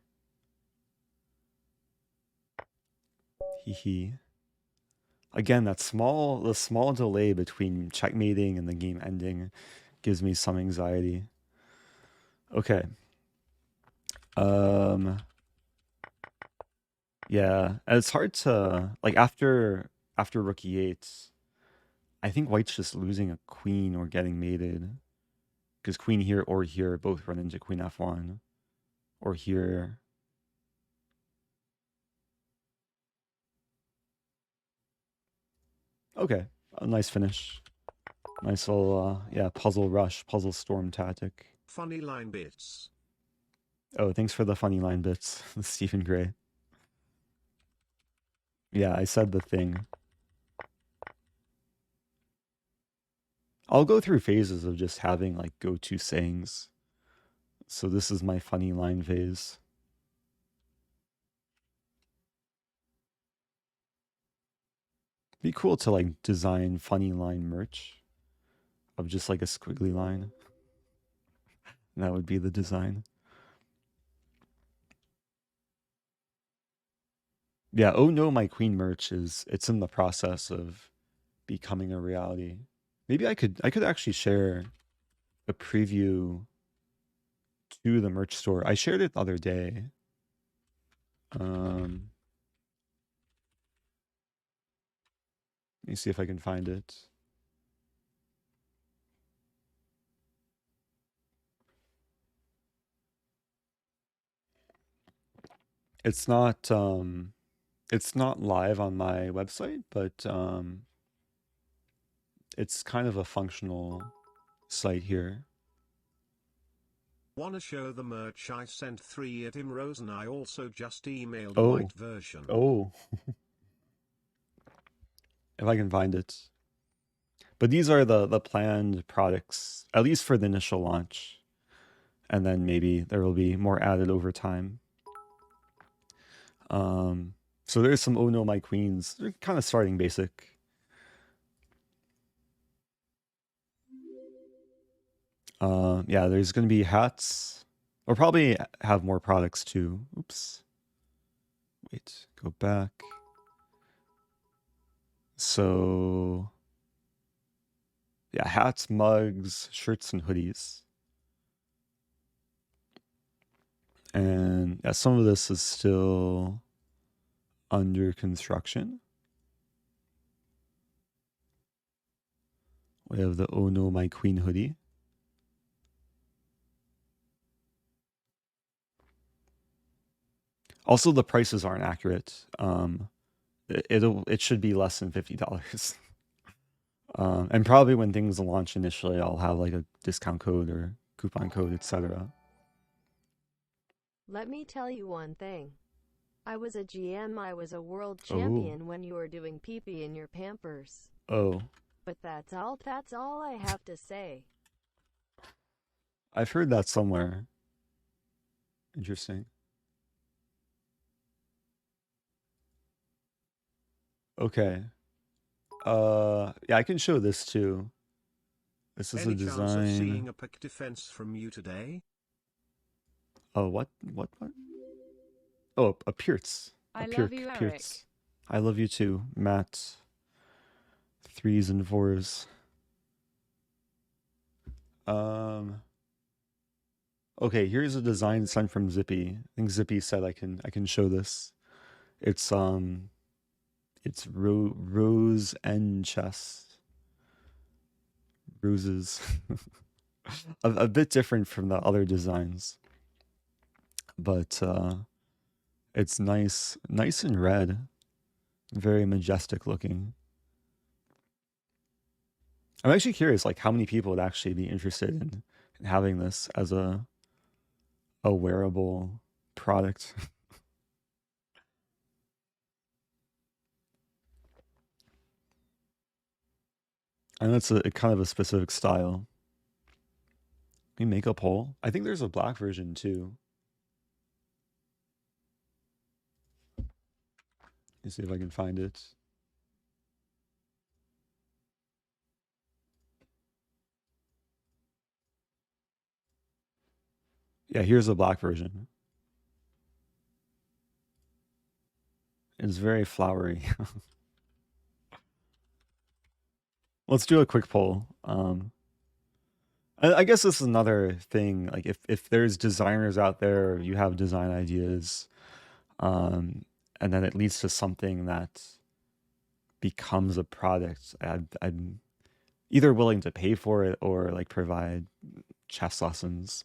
Hee hee. Again, the small delay between checkmating and the game ending gives me some anxiety. Okay. Yeah, and it's hard to like after rook e8. I think white's just losing a queen or getting mated. Because queen here or here both run into queen f1. Or here. Okay, a nice finish. Nice little, yeah, puzzle rush, puzzle storm tactic. Funny line bits. Oh, thanks for the funny line bits, Stephen Gray. Yeah, I said the thing. I'll go through phases of just having like go-to sayings. So this is my funny line phase. Be cool to like design funny line merch of just like a squiggly line. And that would be the design. Yeah, oh no, my queen merch it's in the process of becoming a reality. Maybe I could actually share a preview to the merch store. I shared it the other day. Let me see if I can find it. It's not live on my website, but it's kind of a functional site here. Wanna show the merch I sent 3 at him, Rosen? I also just emailed Oh. white version. Oh. If I can find it. But these are the planned products, at least for the initial launch. And then maybe there will be more added over time. So there's some Oh No My Queens. They're kind of starting basic. Yeah, there's going to be hats. We'll probably have more products too. Oops. Wait, go back. So, yeah, hats, mugs, shirts, and hoodies. And yeah, some of this is still under construction. We have the Oh No My Queen hoodie. Also, the prices aren't accurate. It should be less than $50. And probably when things launch initially, I'll have like a discount code or coupon code, etc. Let me tell you one thing. I was a GM, I was a world champion when you were doing pee-pee in your Pampers. Oh. But that's all I have to say. I've heard that somewhere. Interesting. Okay. Yeah, I can show this too. This is Any a design. chance of seeing a pick defense from you today? Oh, what? Oh, a Pierce. I love you, Eric. I love you too, Matt. 3s and 4s. Okay, here's a design sent from Zippy. I think Zippy said I can show this. It's Rose and chest. Roses. a bit different from the other designs. But it's nice and red. Very majestic looking. I'm actually curious, like how many people would actually be interested in having this as a wearable product. I know it's a kind of a specific style. Can we make a poll? I think there's a black version too. Let's see if I can find it. Yeah, here's the black version. It's very flowery. Let's do a quick poll. I guess this is another thing. Like if there's designers out there, or you have design ideas, and then it leads to something that becomes a product, I'm either willing to pay for it or like provide chess lessons,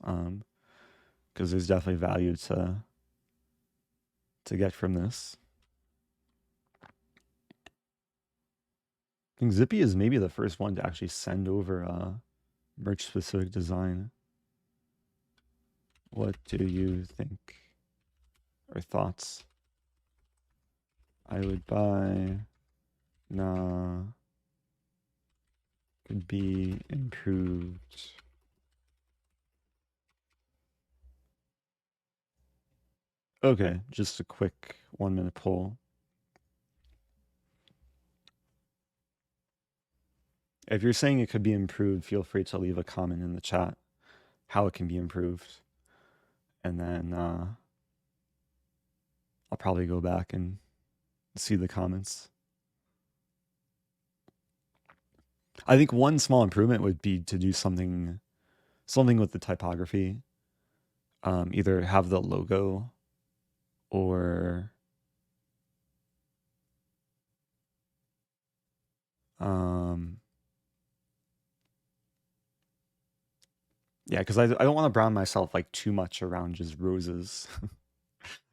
because there's definitely value to get from this. I think Zippy is maybe the first one to actually send over a merch specific design. What do you think? Or thoughts? I would buy. Nah. Could be improved. Okay, just a quick 1 minute poll. If you're saying it could be improved, feel free to leave a comment in the chat how it can be improved. And then I'll probably go back and see the comments. I think one small improvement would be to do something with the typography. Either have the logo or yeah, because I don't want to brand myself like too much around just roses.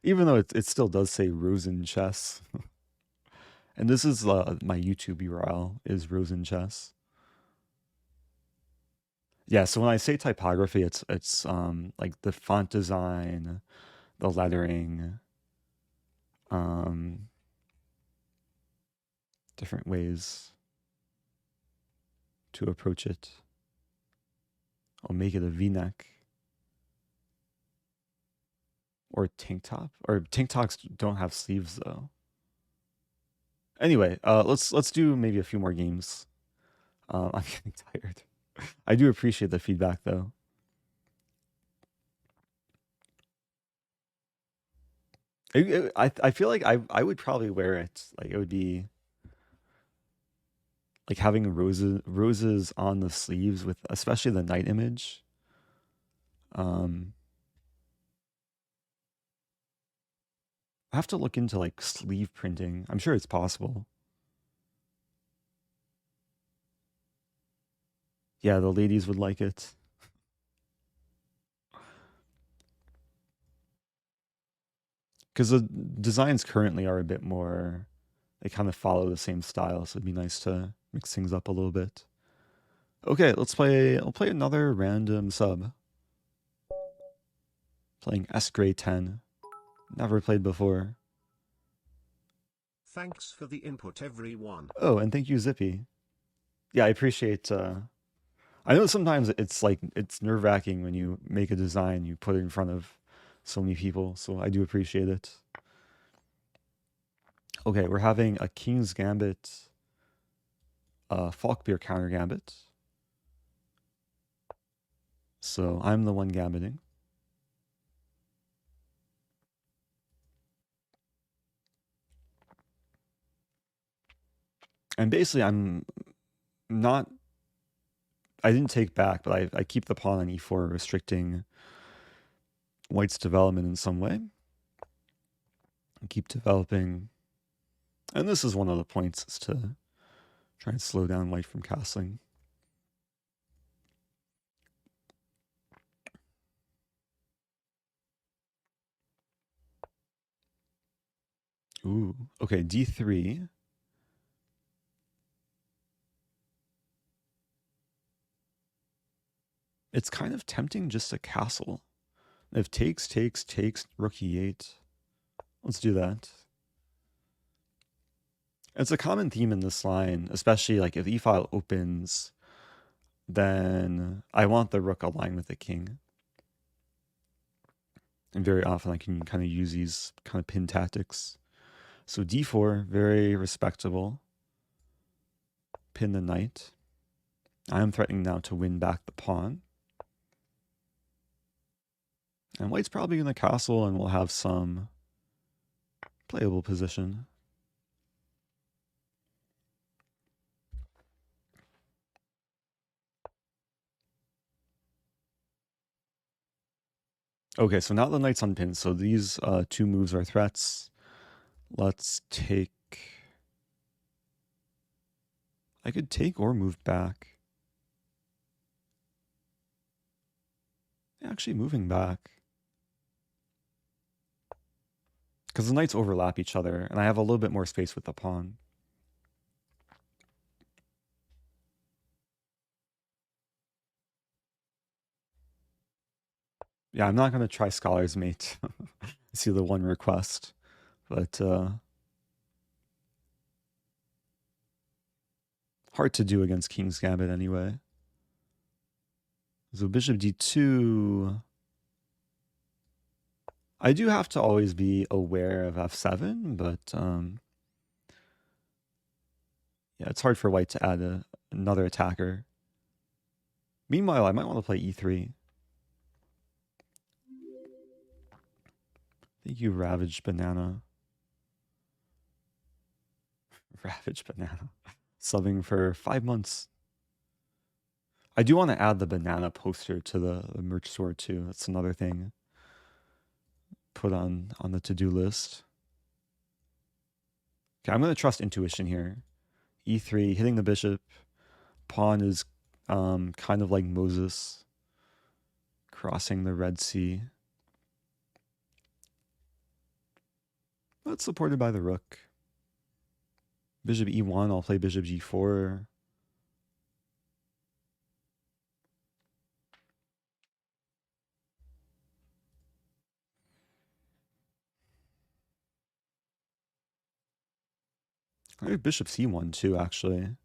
Even though it still does say Rosen chess. And this is my YouTube URL is Rosen chess. Yeah, so when I say typography, it's like the font design, the lettering, different ways to approach it. I'll make it a V-neck or tank top. Or tank tops don't have sleeves though. Anyway, let's do maybe a few more games. I'm getting tired. I do appreciate the feedback though. I feel like I would probably wear it. Like it would be like having roses on the sleeves with especially the night image. I have to look into like sleeve printing. I'm sure it's possible. Yeah, the ladies would like it. Because the designs currently are a bit more, they kind of follow the same style, so it'd be nice to mix things up a little bit. Okay, I'll play another random sub. Playing S Gray 10. Never played before. Thanks for the input, everyone. Oh, and thank you, Zippy. Yeah, I appreciate, I know sometimes it's like, it's nerve-wracking when you make a design, you put it in front of so many people, so I do appreciate it. Okay, we're having a King's Gambit, Falkbeer counter gambit. So I'm the one gambiting. And basically I'm not, I didn't take back, but I keep the pawn on e4, restricting white's development in some way. I keep developing. And this is one of the points, is to try and slow down white from castling. Ooh, okay, d3. It's kind of tempting just a castle. If takes, rook e8. Let's do that. It's a common theme in this line, especially like if e-file opens, then I want the rook aligned with the king. And very often I can kind of use these kind of pin tactics. So d4, very respectable. Pin the knight. I am threatening now to win back the pawn. And white's probably in the castle and we'll have some playable position. Okay, so now the knight's unpinned. So these two moves are threats. Let's take... I could take or move back. Actually, moving back. Because the knights overlap each other, and I have a little bit more space with the pawn. Yeah, I'm not going to try Scholar's Mate. See the one request. But hard to do against King's Gambit anyway. So bishop d2. I do have to always be aware of f7, but yeah, it's hard for white to add another attacker. Meanwhile, I might want to play e3. Thank you, Ravaged Banana. Ravaged Banana. Subbing for 5 months. I do want to add the banana poster to the merch store too. That's another thing. Put on the to-do list. Okay, I'm going to trust intuition here. E3, hitting the bishop. Pawn is kind of like Moses crossing the Red Sea. That's supported by the rook. Bishop e1, I'll play bishop g4. I have bishop c1 too, actually.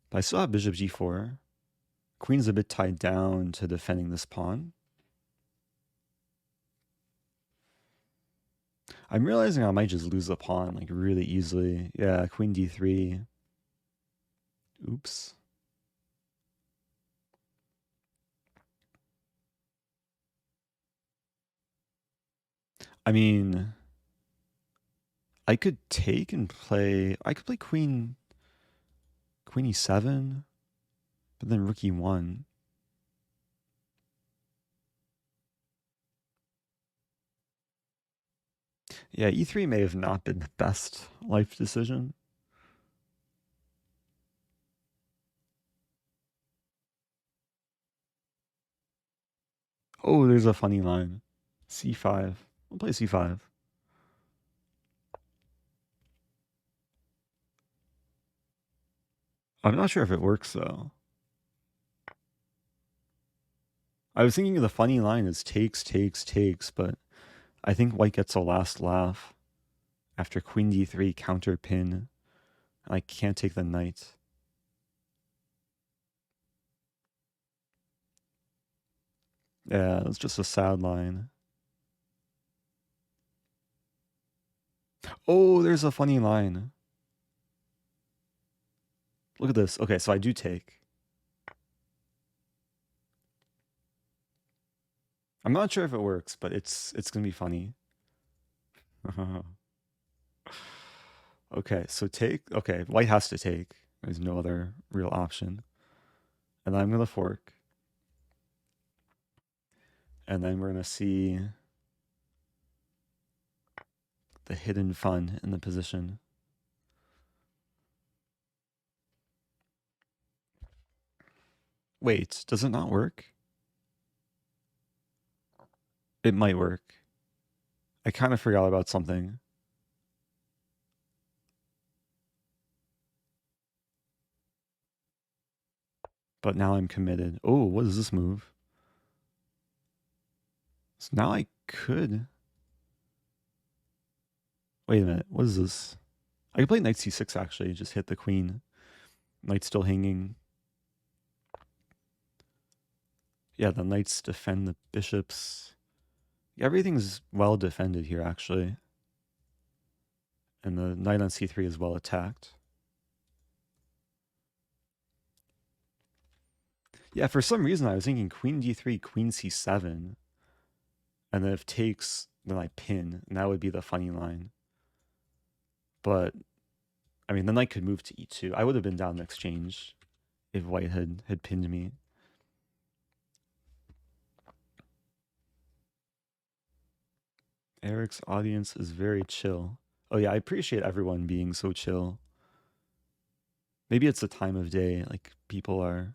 But I still have bishop g4. Queen's a bit tied down to defending this pawn. I'm realizing I might just lose the pawn like really easily. Yeah, queen d3. Oops. I mean, I could take and play... I could play queen e7, but then rook e1. Yeah, e3 may have not been the best life decision. Oh, there's a funny line. c5. I'll play c5. I'm not sure if it works, though. I was thinking the funny line is takes, but I think white gets a last laugh after queen d3 counter pin. I can't take the knight. Yeah, it's just a sad line. Oh, there's a funny line. Look at this. Okay, so I do take. I'm not sure if it works, but it's gonna be funny. Okay, so take. Okay, white has to take. There's no other real option. And then I'm gonna fork. And then we're gonna see the hidden fun in the position. Wait, does it not work? It might work. I kind of forgot about something. But now I'm committed. Oh, what is this move? So now I could... Wait a minute, what is this? I could play knight c6 actually, just hit the queen. Knight's still hanging. Yeah, the knights defend the bishops. Everything's well defended here actually. And the knight on c3 is well attacked. Yeah, for some reason I was thinking queen d3, queen c7. And then if takes, then I pin. And that would be the funny line. But, I mean, the knight could move to e2. I would have been down the exchange if white had pinned me. Eric's audience is very chill. Oh yeah, I appreciate everyone being so chill. Maybe it's the time of day. Like, people are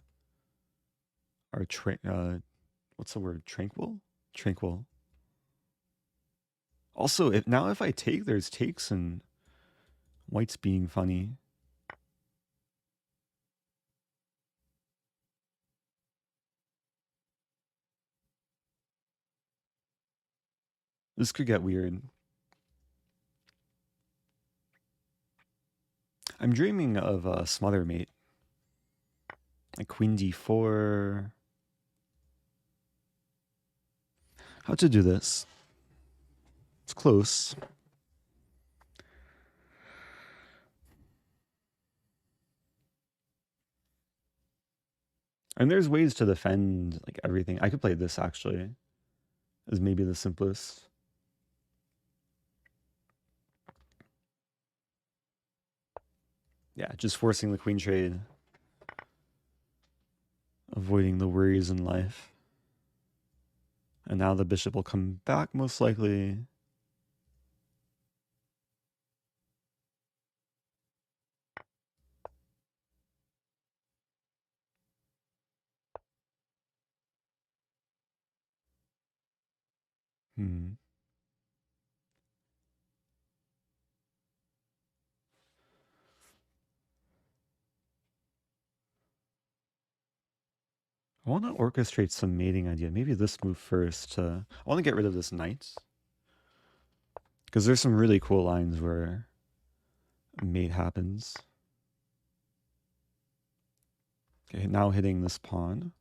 what's the word? Tranquil? Tranquil. Also, if I take, there's takes and white's being funny. This could get weird. I'm dreaming of a smother mate. Like queen d4. How to do this? It's close. And there's ways to defend like everything. I could play this actually. As maybe the simplest. Yeah, just forcing the queen trade. Avoiding the worries in life. And now the bishop will come back most likely. I want to orchestrate some mating idea. Maybe this move first. I want to get rid of this knight. Because there's some really cool lines where a mate happens. Okay, now hitting this pawn.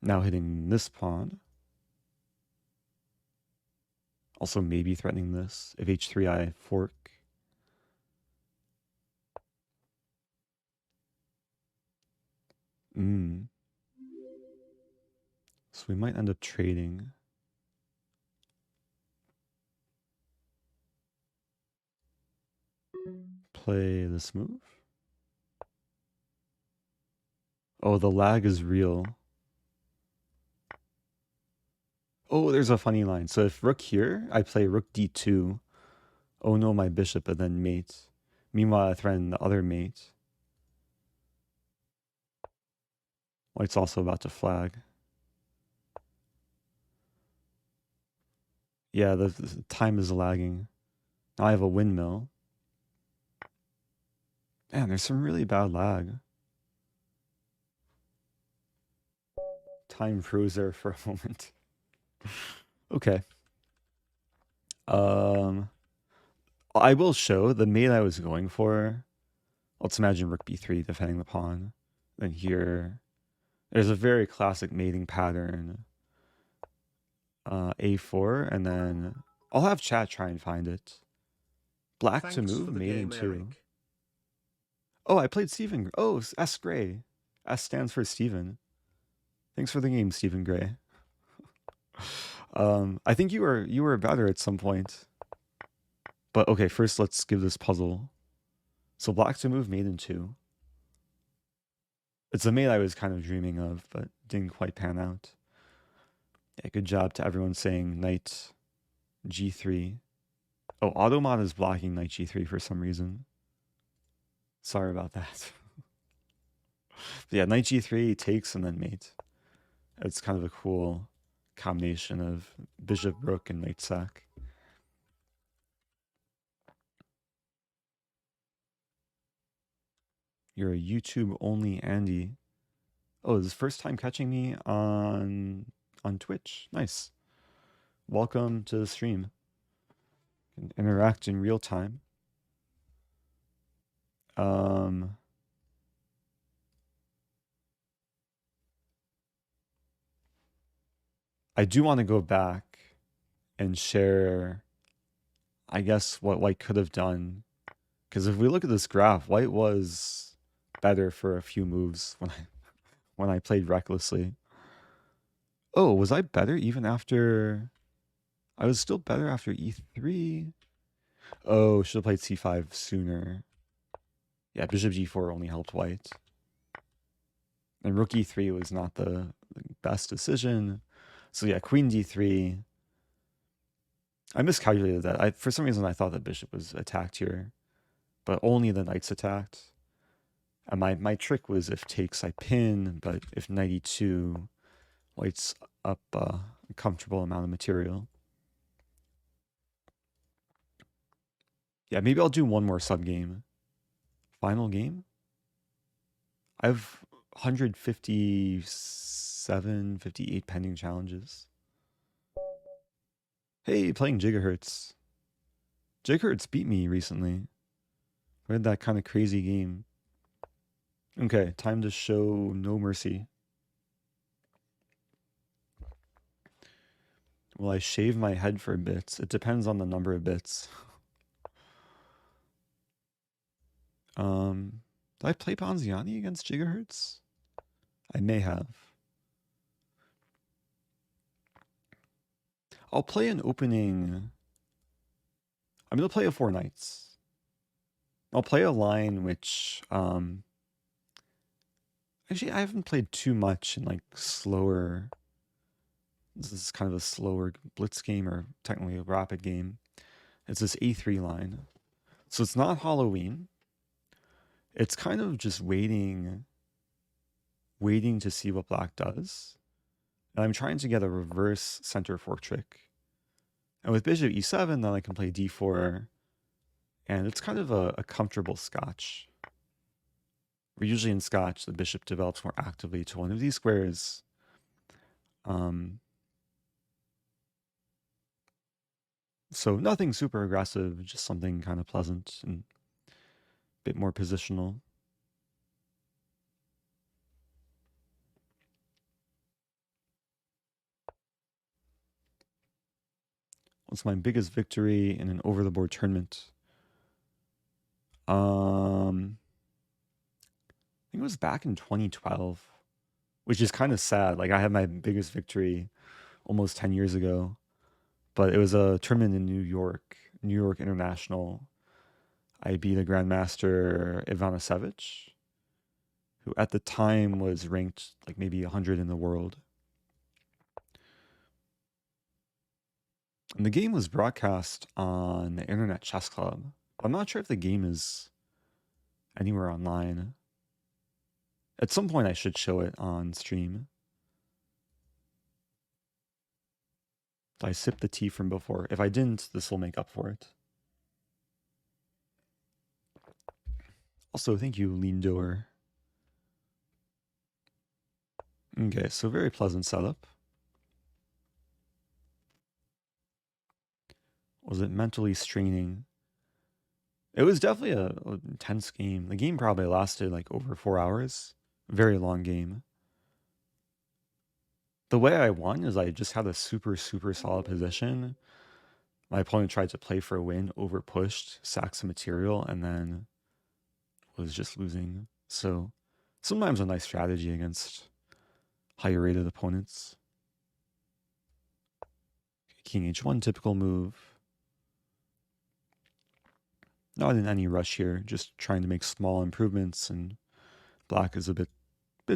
Now hitting this pawn. Also maybe threatening this. If h3 I fork. So we might end up trading. Play this move. Oh, the lag is real. Oh, there's a funny line. So if rook here, I play rook d2. Oh no, my bishop, and then mate. Meanwhile, I threaten the other mate. White's also about to flag. Yeah, the time is lagging. Now I have a windmill. Man, there's some really bad lag. Time froze there for a moment. Okay. I will show the mate I was going for. Let's imagine rook b3 defending the pawn. Then here, there's a very classic mating pattern. A4, and then I'll have chat try and find it. Black Thanks to move, mating game, 2. Eric. Oh, I played Stephen. Oh, S Gray. S stands for Stephen. Thanks for the game, Stephen Gray. I think you were better at some point. But okay, first let's give this puzzle. So black to move, maiden 2. It's a mate I was kind of dreaming of, but didn't quite pan out. Yeah, good job to everyone saying knight g3. Oh, Automod is blocking knight g3 for some reason. Sorry about that. But yeah, knight g3 takes and then mate. It's kind of a cool combination of bishop, rook, and knight sack. You're a YouTube only Andy. Oh, this is first time catching me on Twitch. Nice. Welcome to the stream. You can interact in real time. I do want to go back and share, I guess, what White could have done. Because if we look at this graph, White was better for a few moves when I played recklessly. Oh, was I better even after... I was still better after e3. Oh, should have played c5 sooner. Yeah, bishop g4 only helped White. And rook e3 was not the best decision. So yeah, queen d3. I miscalculated that. For some reason, I thought that bishop was attacked here. But only the knight's attacked. And my trick was if takes, I pin. But if knight e2, White's up a comfortable amount of material. Yeah, maybe I'll do one more sub-game. Final game? I have 157, 58 pending challenges. Hey, playing Gigahertz. Gigahertz beat me recently. We had that kind of crazy game. Okay, time to show no mercy. Will I shave my head for bits? It depends on the number of bits. Did I play Ponziani against Gigahertz? I may have. I'll play an opening. I'm going to play a 4 knights. I'll play a line which, actually, I haven't played too much in like slower. This is kind of a slower blitz game, or technically a rapid game. It's this a3 line. So it's not Halloween. It's kind of just waiting to see what black does. And I'm trying to get a reverse center fork trick. And with bishop e7, then I can play d4. And it's kind of a comfortable scotch. Where usually in scotch, the bishop develops more actively to one of these squares. So nothing super aggressive, just something kind of pleasant and a bit more positional. What's my biggest victory in an over-the-board tournament? I think it was back in 2012, which is kind of sad. Like I had my biggest victory almost 10 years ago, but it was a tournament in New York International. I beat a grandmaster Ivanisevic, who at the time was ranked like maybe 100 in the world. And the game was broadcast on the Internet Chess Club. I'm not sure if the game is anywhere online. At some point I should show it on stream. I sipped the tea from before. If I didn't, this will make up for it. Also, thank you, Lindor. Okay, so very pleasant setup. Was it mentally straining? It was definitely an intense game. The game probably lasted like over 4 hours. Very long game. The way I won is I just had a super solid position. My opponent tried to play for a win, over pushed, sacked some material, and then was just losing. So sometimes a nice strategy against higher rated opponents. King h1, typical move. Not in any rush here, just trying to make small improvements, and black is a bit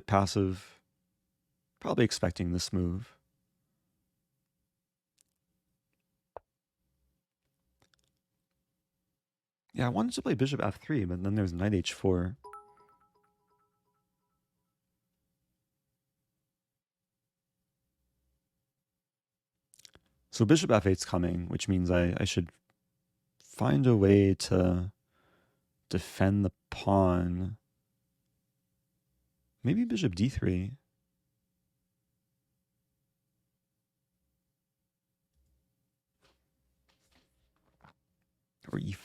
passive. Probably expecting this move. Yeah, I wanted to play bishop f3, but then there's knight h4. So bishop f8's coming, which means I should find a way to defend the pawn Maybe bishop d3. Or e5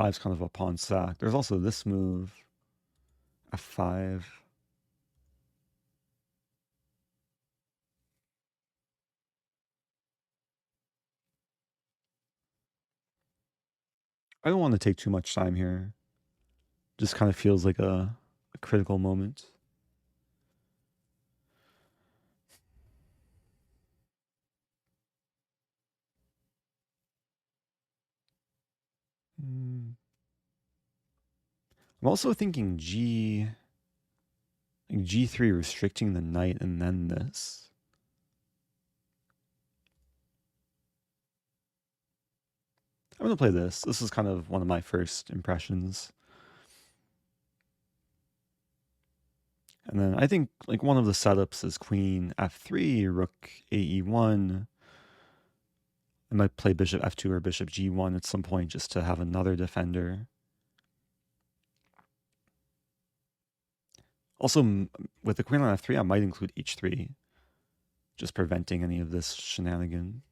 is kind of a pawn sack. There's also this move, f5. I don't want to take too much time here. Just kind of feels like a critical moment. I'm also thinking G3 restricting the knight and then this. I'm going to play this. This is kind of one of my first impressions. And then I think like one of the setups is queen f3, rook ae1. I might play bishop f2 or bishop g1 at some point just to have another defender. Also, with the queen on f3, I might include h3, just preventing any of this shenanigan.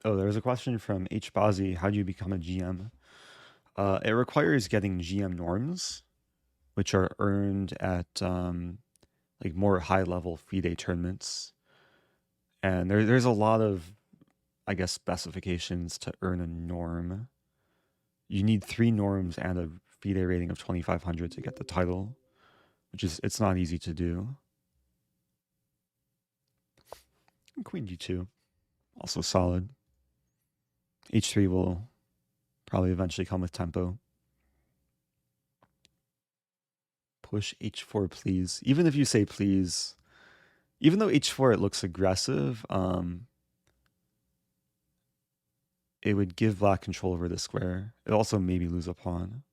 Oh, there's a question from H. Bazi. How do you become a GM? It requires getting GM norms, which are earned at like more high-level FIDE tournaments. And there's a lot of, I guess, specifications to earn a norm. You need 3 norms and a FIDE rating of 2,500 to get the title, which is, it's not easy to do. And queen g2, also solid. h3 will probably eventually come with tempo. Push h4, please. Even if you say please, even though h4 it looks aggressive, it would give black control over the square. It also maybe lose a pawn.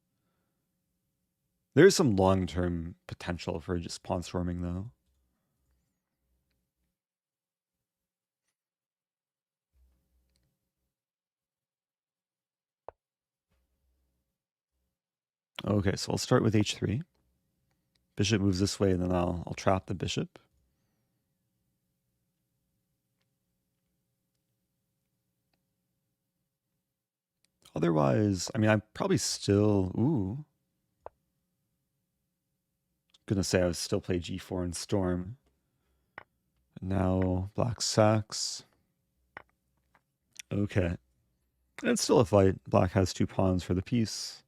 There's some long-term potential for just pawn storming though. Okay, so I'll start with h3. Bishop moves this way, and then I'll trap the bishop. Otherwise, I mean, I'm probably still, gonna say I would still play g4 and storm. Now black sacks. Okay. And it's still a fight. Black has 2 pawns for the piece.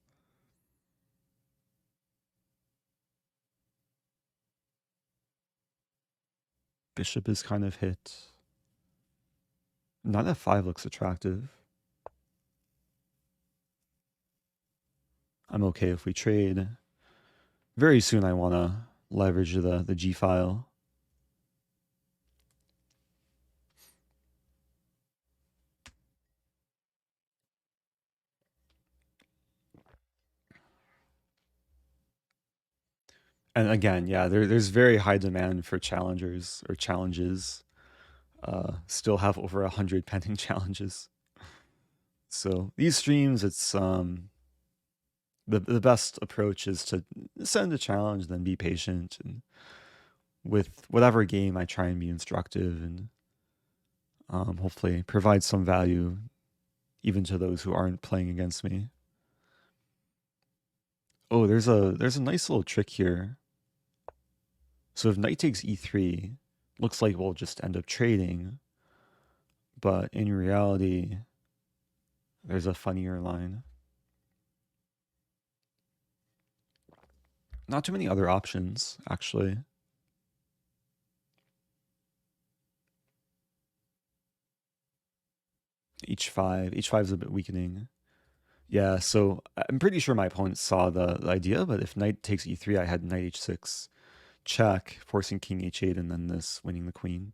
Bishop is kind of hit. Knight f5 looks attractive. I'm okay if we trade. Very soon I want to leverage the G file. And again, yeah, there's very high demand for challengers or challenges. Still have over 100 pending challenges. So these streams, it's the best approach is to send a challenge, then be patient, and with whatever game I try and be instructive and hopefully provide some value even to those who aren't playing against me. Oh, there's a nice little trick here. So if knight takes e3, looks like we'll just end up trading, but in reality, there's a funnier line. Not too many other options, actually. h5 is a bit weakening. Yeah, so I'm pretty sure my opponent saw the idea, but if knight takes e3, I had knight h6 check, forcing king h8, and then this, winning the queen.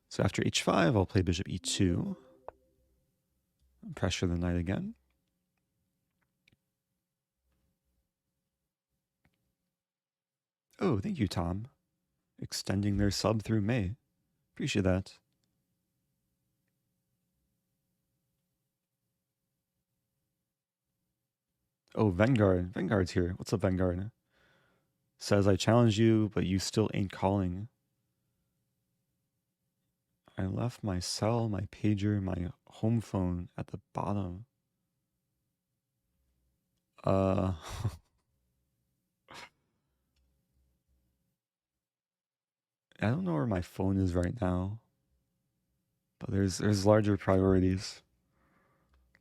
So after h5, I'll play bishop e2. Pressure the knight again. Oh, thank you, Tom. Extending their sub through May. Appreciate that. Oh, Vanguard. Vanguard's here. What's up, Vanguard? Says, I challenge you, but you still ain't calling. I left my cell, my pager, my home phone at the bottom. I don't know where my phone is right now. But there's larger priorities.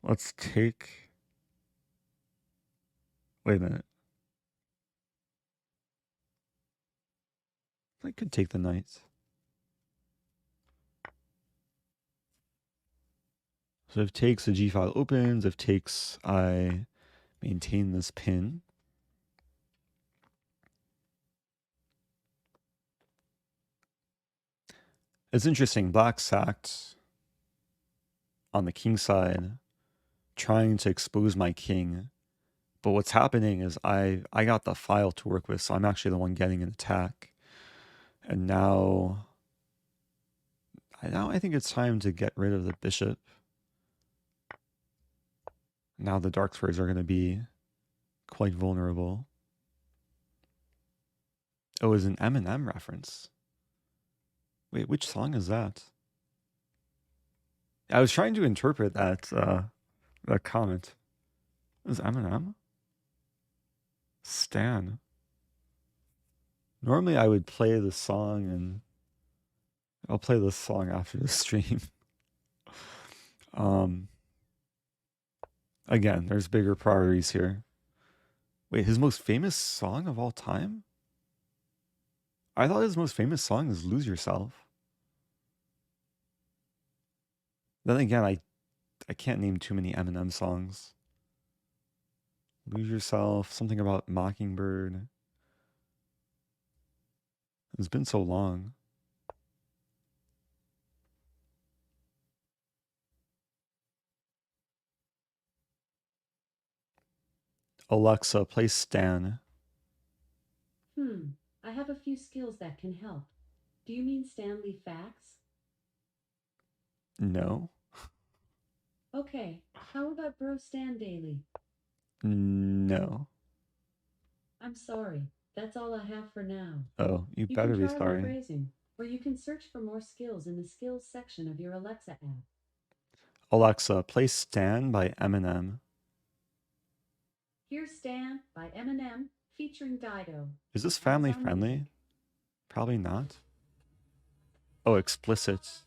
Let's take... Wait a minute. I could take the knight. So if takes, the G file opens. If takes, I maintain this pin. It's interesting. Black sacked on the king side, trying to expose my king. But what's happening is I got the file to work with, so I'm actually the one getting an attack. And now I think it's time to get rid of the bishop. Now the dark squares are going to be quite vulnerable. Oh, it's an Eminem reference. Wait, which song is that? I was trying to interpret that comment. Is Eminem? Stan. Normally I would play the song, and I'll play this song after the stream. Again, there's bigger priorities here. Wait, his most famous song of all time? I thought his most famous song is Lose Yourself. Then again, I can't name too many Eminem songs. Lose Yourself, something about Mockingbird. It's been so long. Alexa, play Stan. I have a few skills that can help. Do you mean Stanley Facts? No. Okay, how about Bro Stan Daily? No. I'm sorry, that's all I have for now. Oh, you better be sorry. Phrasing, or you can search for more skills in the skills section of your Alexa app. Alexa, play Stan by Eminem. Here's Stan by Eminem featuring Dido. Is this family friendly? Probably not. Oh, explicit.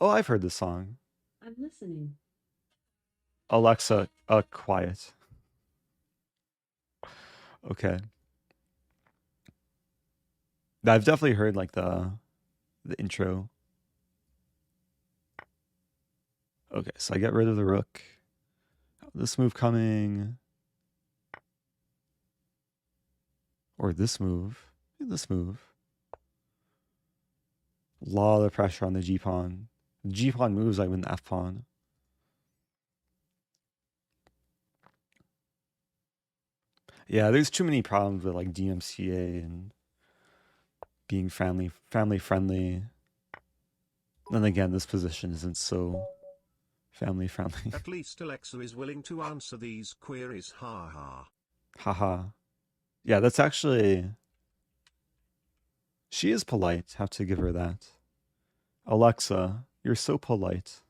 Oh, I've heard this song. I'm listening. Alexa, quiet. Okay. I've definitely heard like the intro. Okay, so I get rid of the rook. This move coming. Or this move. This move. A lot of pressure on the G-pawn. The G-pawn moves, I win the F-pawn. Yeah, there's too many problems with like DMCA and being family friendly. Then again, this position isn't so family friendly. At least Alexa is willing to answer these queries, haha. Haha. Yeah, that's actually... She is polite, have to give her that. Alexa, you're so polite.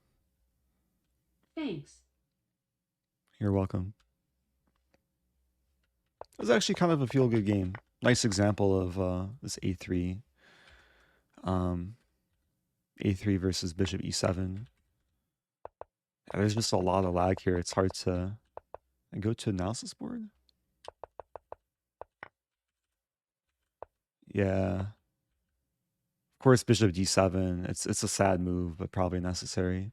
Thanks. You're welcome. It was actually kind of a feel-good game. Nice example of this A3. A3 versus Bishop E7. Yeah, there's just a lot of lag here. It's hard to... And go to analysis board? Yeah. Of course, Bishop D7. It's a sad move, but probably necessary.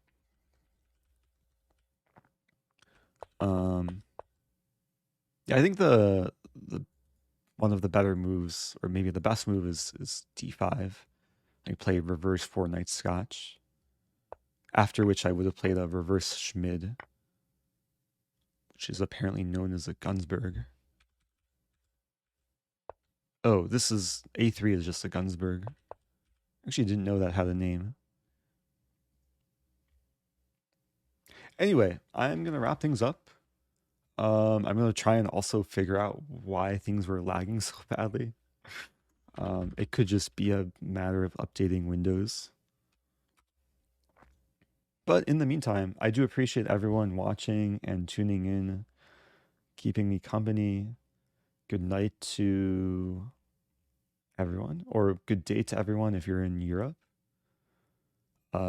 Yeah, I think the one of the better moves, or maybe the best move, is D5. I play reverse 4 knight Scotch. After which I would have played a reverse Schmid, which is apparently known as a Gunsberg. Oh, this is A3 is just a Gunsberg. Actually, didn't know that had a name. Anyway, I'm gonna wrap things up. I'm gonna try and also figure out why things were lagging so badly. It could just be a matter of updating Windows. But in the meantime, I do appreciate everyone watching and tuning in, keeping me company. Good night to everyone, or good day to everyone if you're in Europe.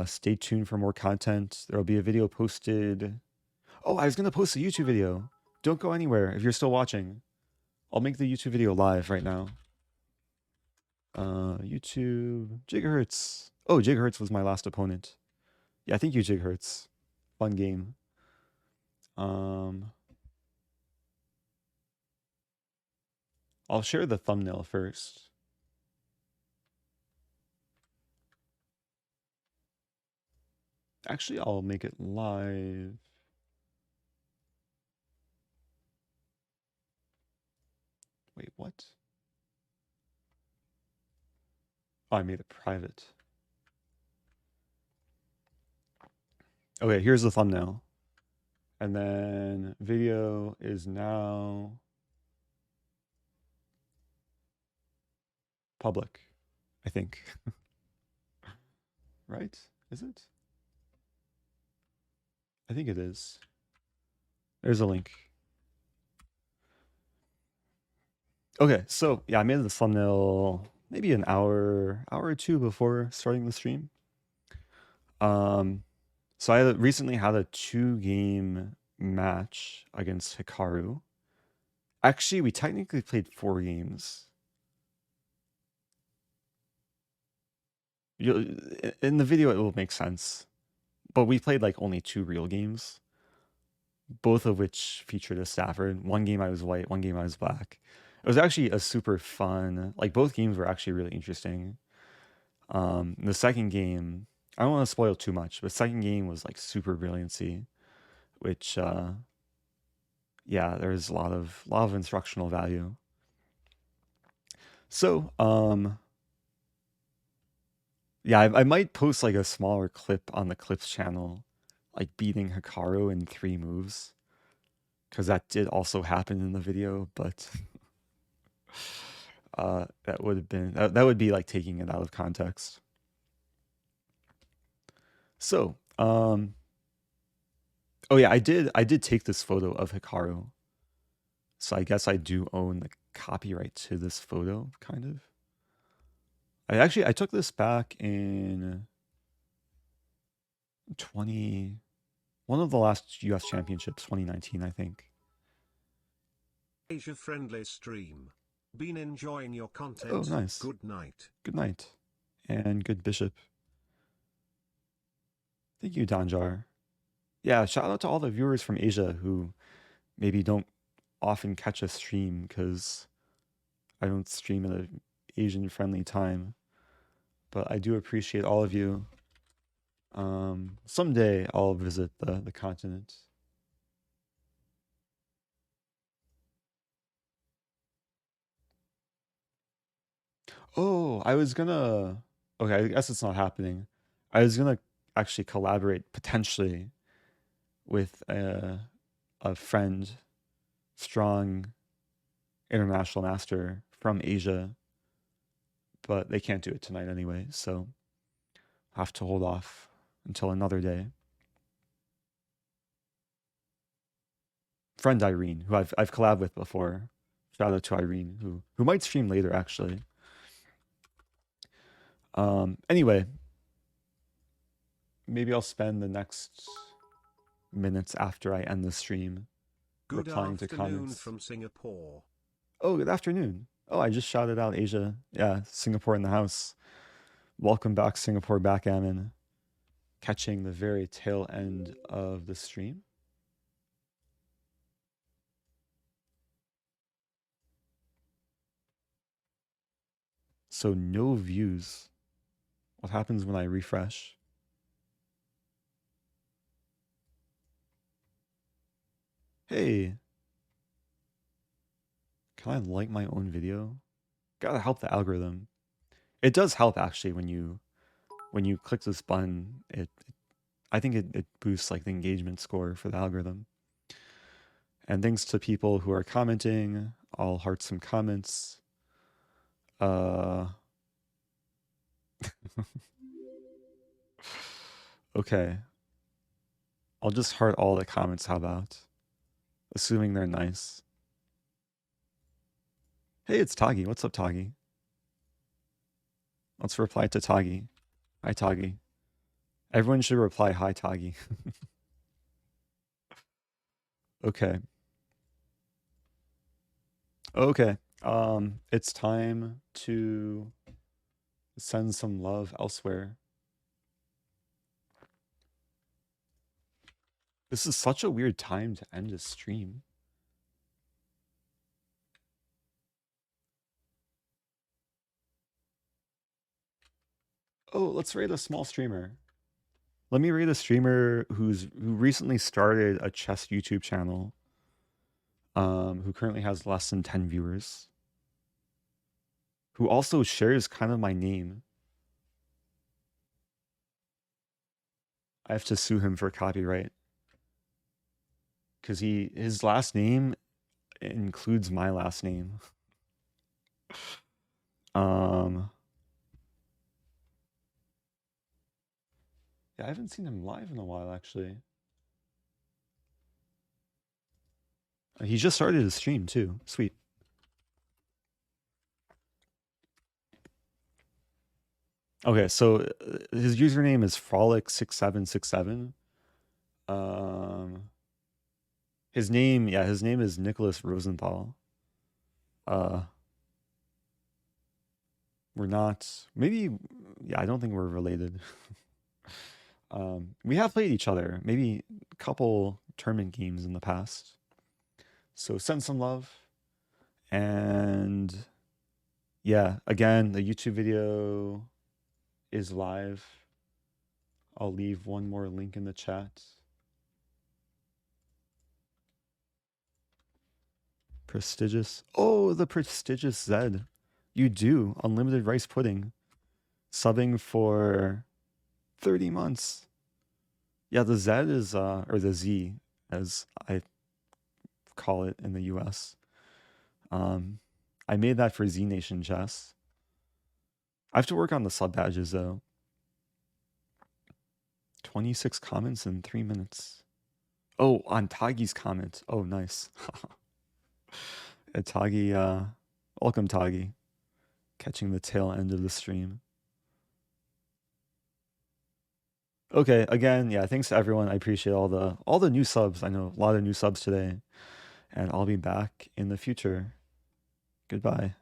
Stay tuned for more content. There'll be a video posted. Oh, I was going to post a YouTube video. Don't go anywhere if you're still watching. I'll make the YouTube video live right now. YouTube, Gigahertz. Oh, Gigahertz was my last opponent. Yeah, thank you, Gigahertz. Fun game. I'll share the thumbnail first. Actually, I'll make it live. Wait, what? Oh, I made it private. Okay, here's the thumbnail. And then video is now public, I think. Right? Is it? I think it is. There's a link. Okay, so yeah, I made the thumbnail maybe an hour or two before starting the stream. So I recently had a 2-game match against Hikaru. Actually, we technically played 4 games. In the video, it will make sense. But we played like only 2 real games, both of which featured a Stafford. One game I was white, one game I was black. It was actually a super fun, like both games were actually really interesting. The second game, I don't want to spoil too much, but second game was like super brilliancy, which yeah, there's a lot of instructional value. So yeah, I might post like a smaller clip on the Clips channel, like beating Hikaru in 3 moves, because that did also happen in the video, but that would be like taking it out of context. So, oh yeah, I did take this photo of Hikaru. So I guess I do own the copyright to this photo, kind of. I took this back in one of the last US championships, 2019, I think. Asia friendly stream. Been enjoying your content. Oh, nice. Good night. Good night. And good bishop. Thank you, Donjar. Yeah, shout out to all the viewers from Asia who maybe don't often catch a stream because I don't stream at an Asian friendly time. But I do appreciate all of you. Someday I'll visit the continent. Oh, I was gonna... Okay, I guess it's not happening. I was gonna actually collaborate potentially with a friend, strong international master from Asia, but they can't do it tonight anyway, so I have to hold off until another day. Friend Irene, who I've collabed with before. Shout out to Irene, who might stream later actually. Anyway, maybe I'll spend the next minutes after I end the stream replying to comments. Good afternoon from Singapore. Oh, good afternoon. Oh, I just shouted out Asia. Yeah, Singapore in the house. Welcome back, Singapore Backgammon. Catching the very tail end of the stream. So no views. What happens when I refresh? Hey. Can I like my own video? Gotta help the algorithm. It does help actually when you click this button. I think it boosts like the engagement score for the algorithm. And thanks to people who are commenting. I'll heart some comments. Okay. I'll just heart all the comments, how about? Assuming they're nice. Hey, it's Toggy. What's up, Toggy? Let's reply to Toggy. Hi, Toggy. Everyone should reply, hi, Toggy. Okay. Okay. It's time to send some love elsewhere. This is such a weird time to end a stream. Oh, let's rate a small streamer. Let me rate a streamer who recently started a chess YouTube channel, who currently has less than 10 viewers, who also shares kind of my name. I have to sue him for copyright because his last name includes my last name. Yeah, I haven't seen him live in a while, actually. He just started his stream, too. Sweet. Okay, so his username is frolic6767. His name is Nicholas Rosenthal. We're not, maybe, yeah, I don't think we're related. We have played each other, maybe a couple tournament games in the past. So send some love. And yeah, again, the YouTube video is live. I'll leave one more link in the chat. Prestigious. Oh, the prestigious Zed. You do. Unlimited rice pudding. Subbing for 30 months. Yeah, the Z is, or the Z, as I call it in the US. I made that for Z Nation Chess. I have to work on the sub badges, though. 26 comments in 3 minutes. Oh, on Tagi's comment. Oh, nice. Tagi, welcome, Tagi. Catching the tail end of the stream. Okay, again, yeah, thanks to everyone. I appreciate all the new subs. I know a lot of new subs today, and I'll be back in the future. Goodbye.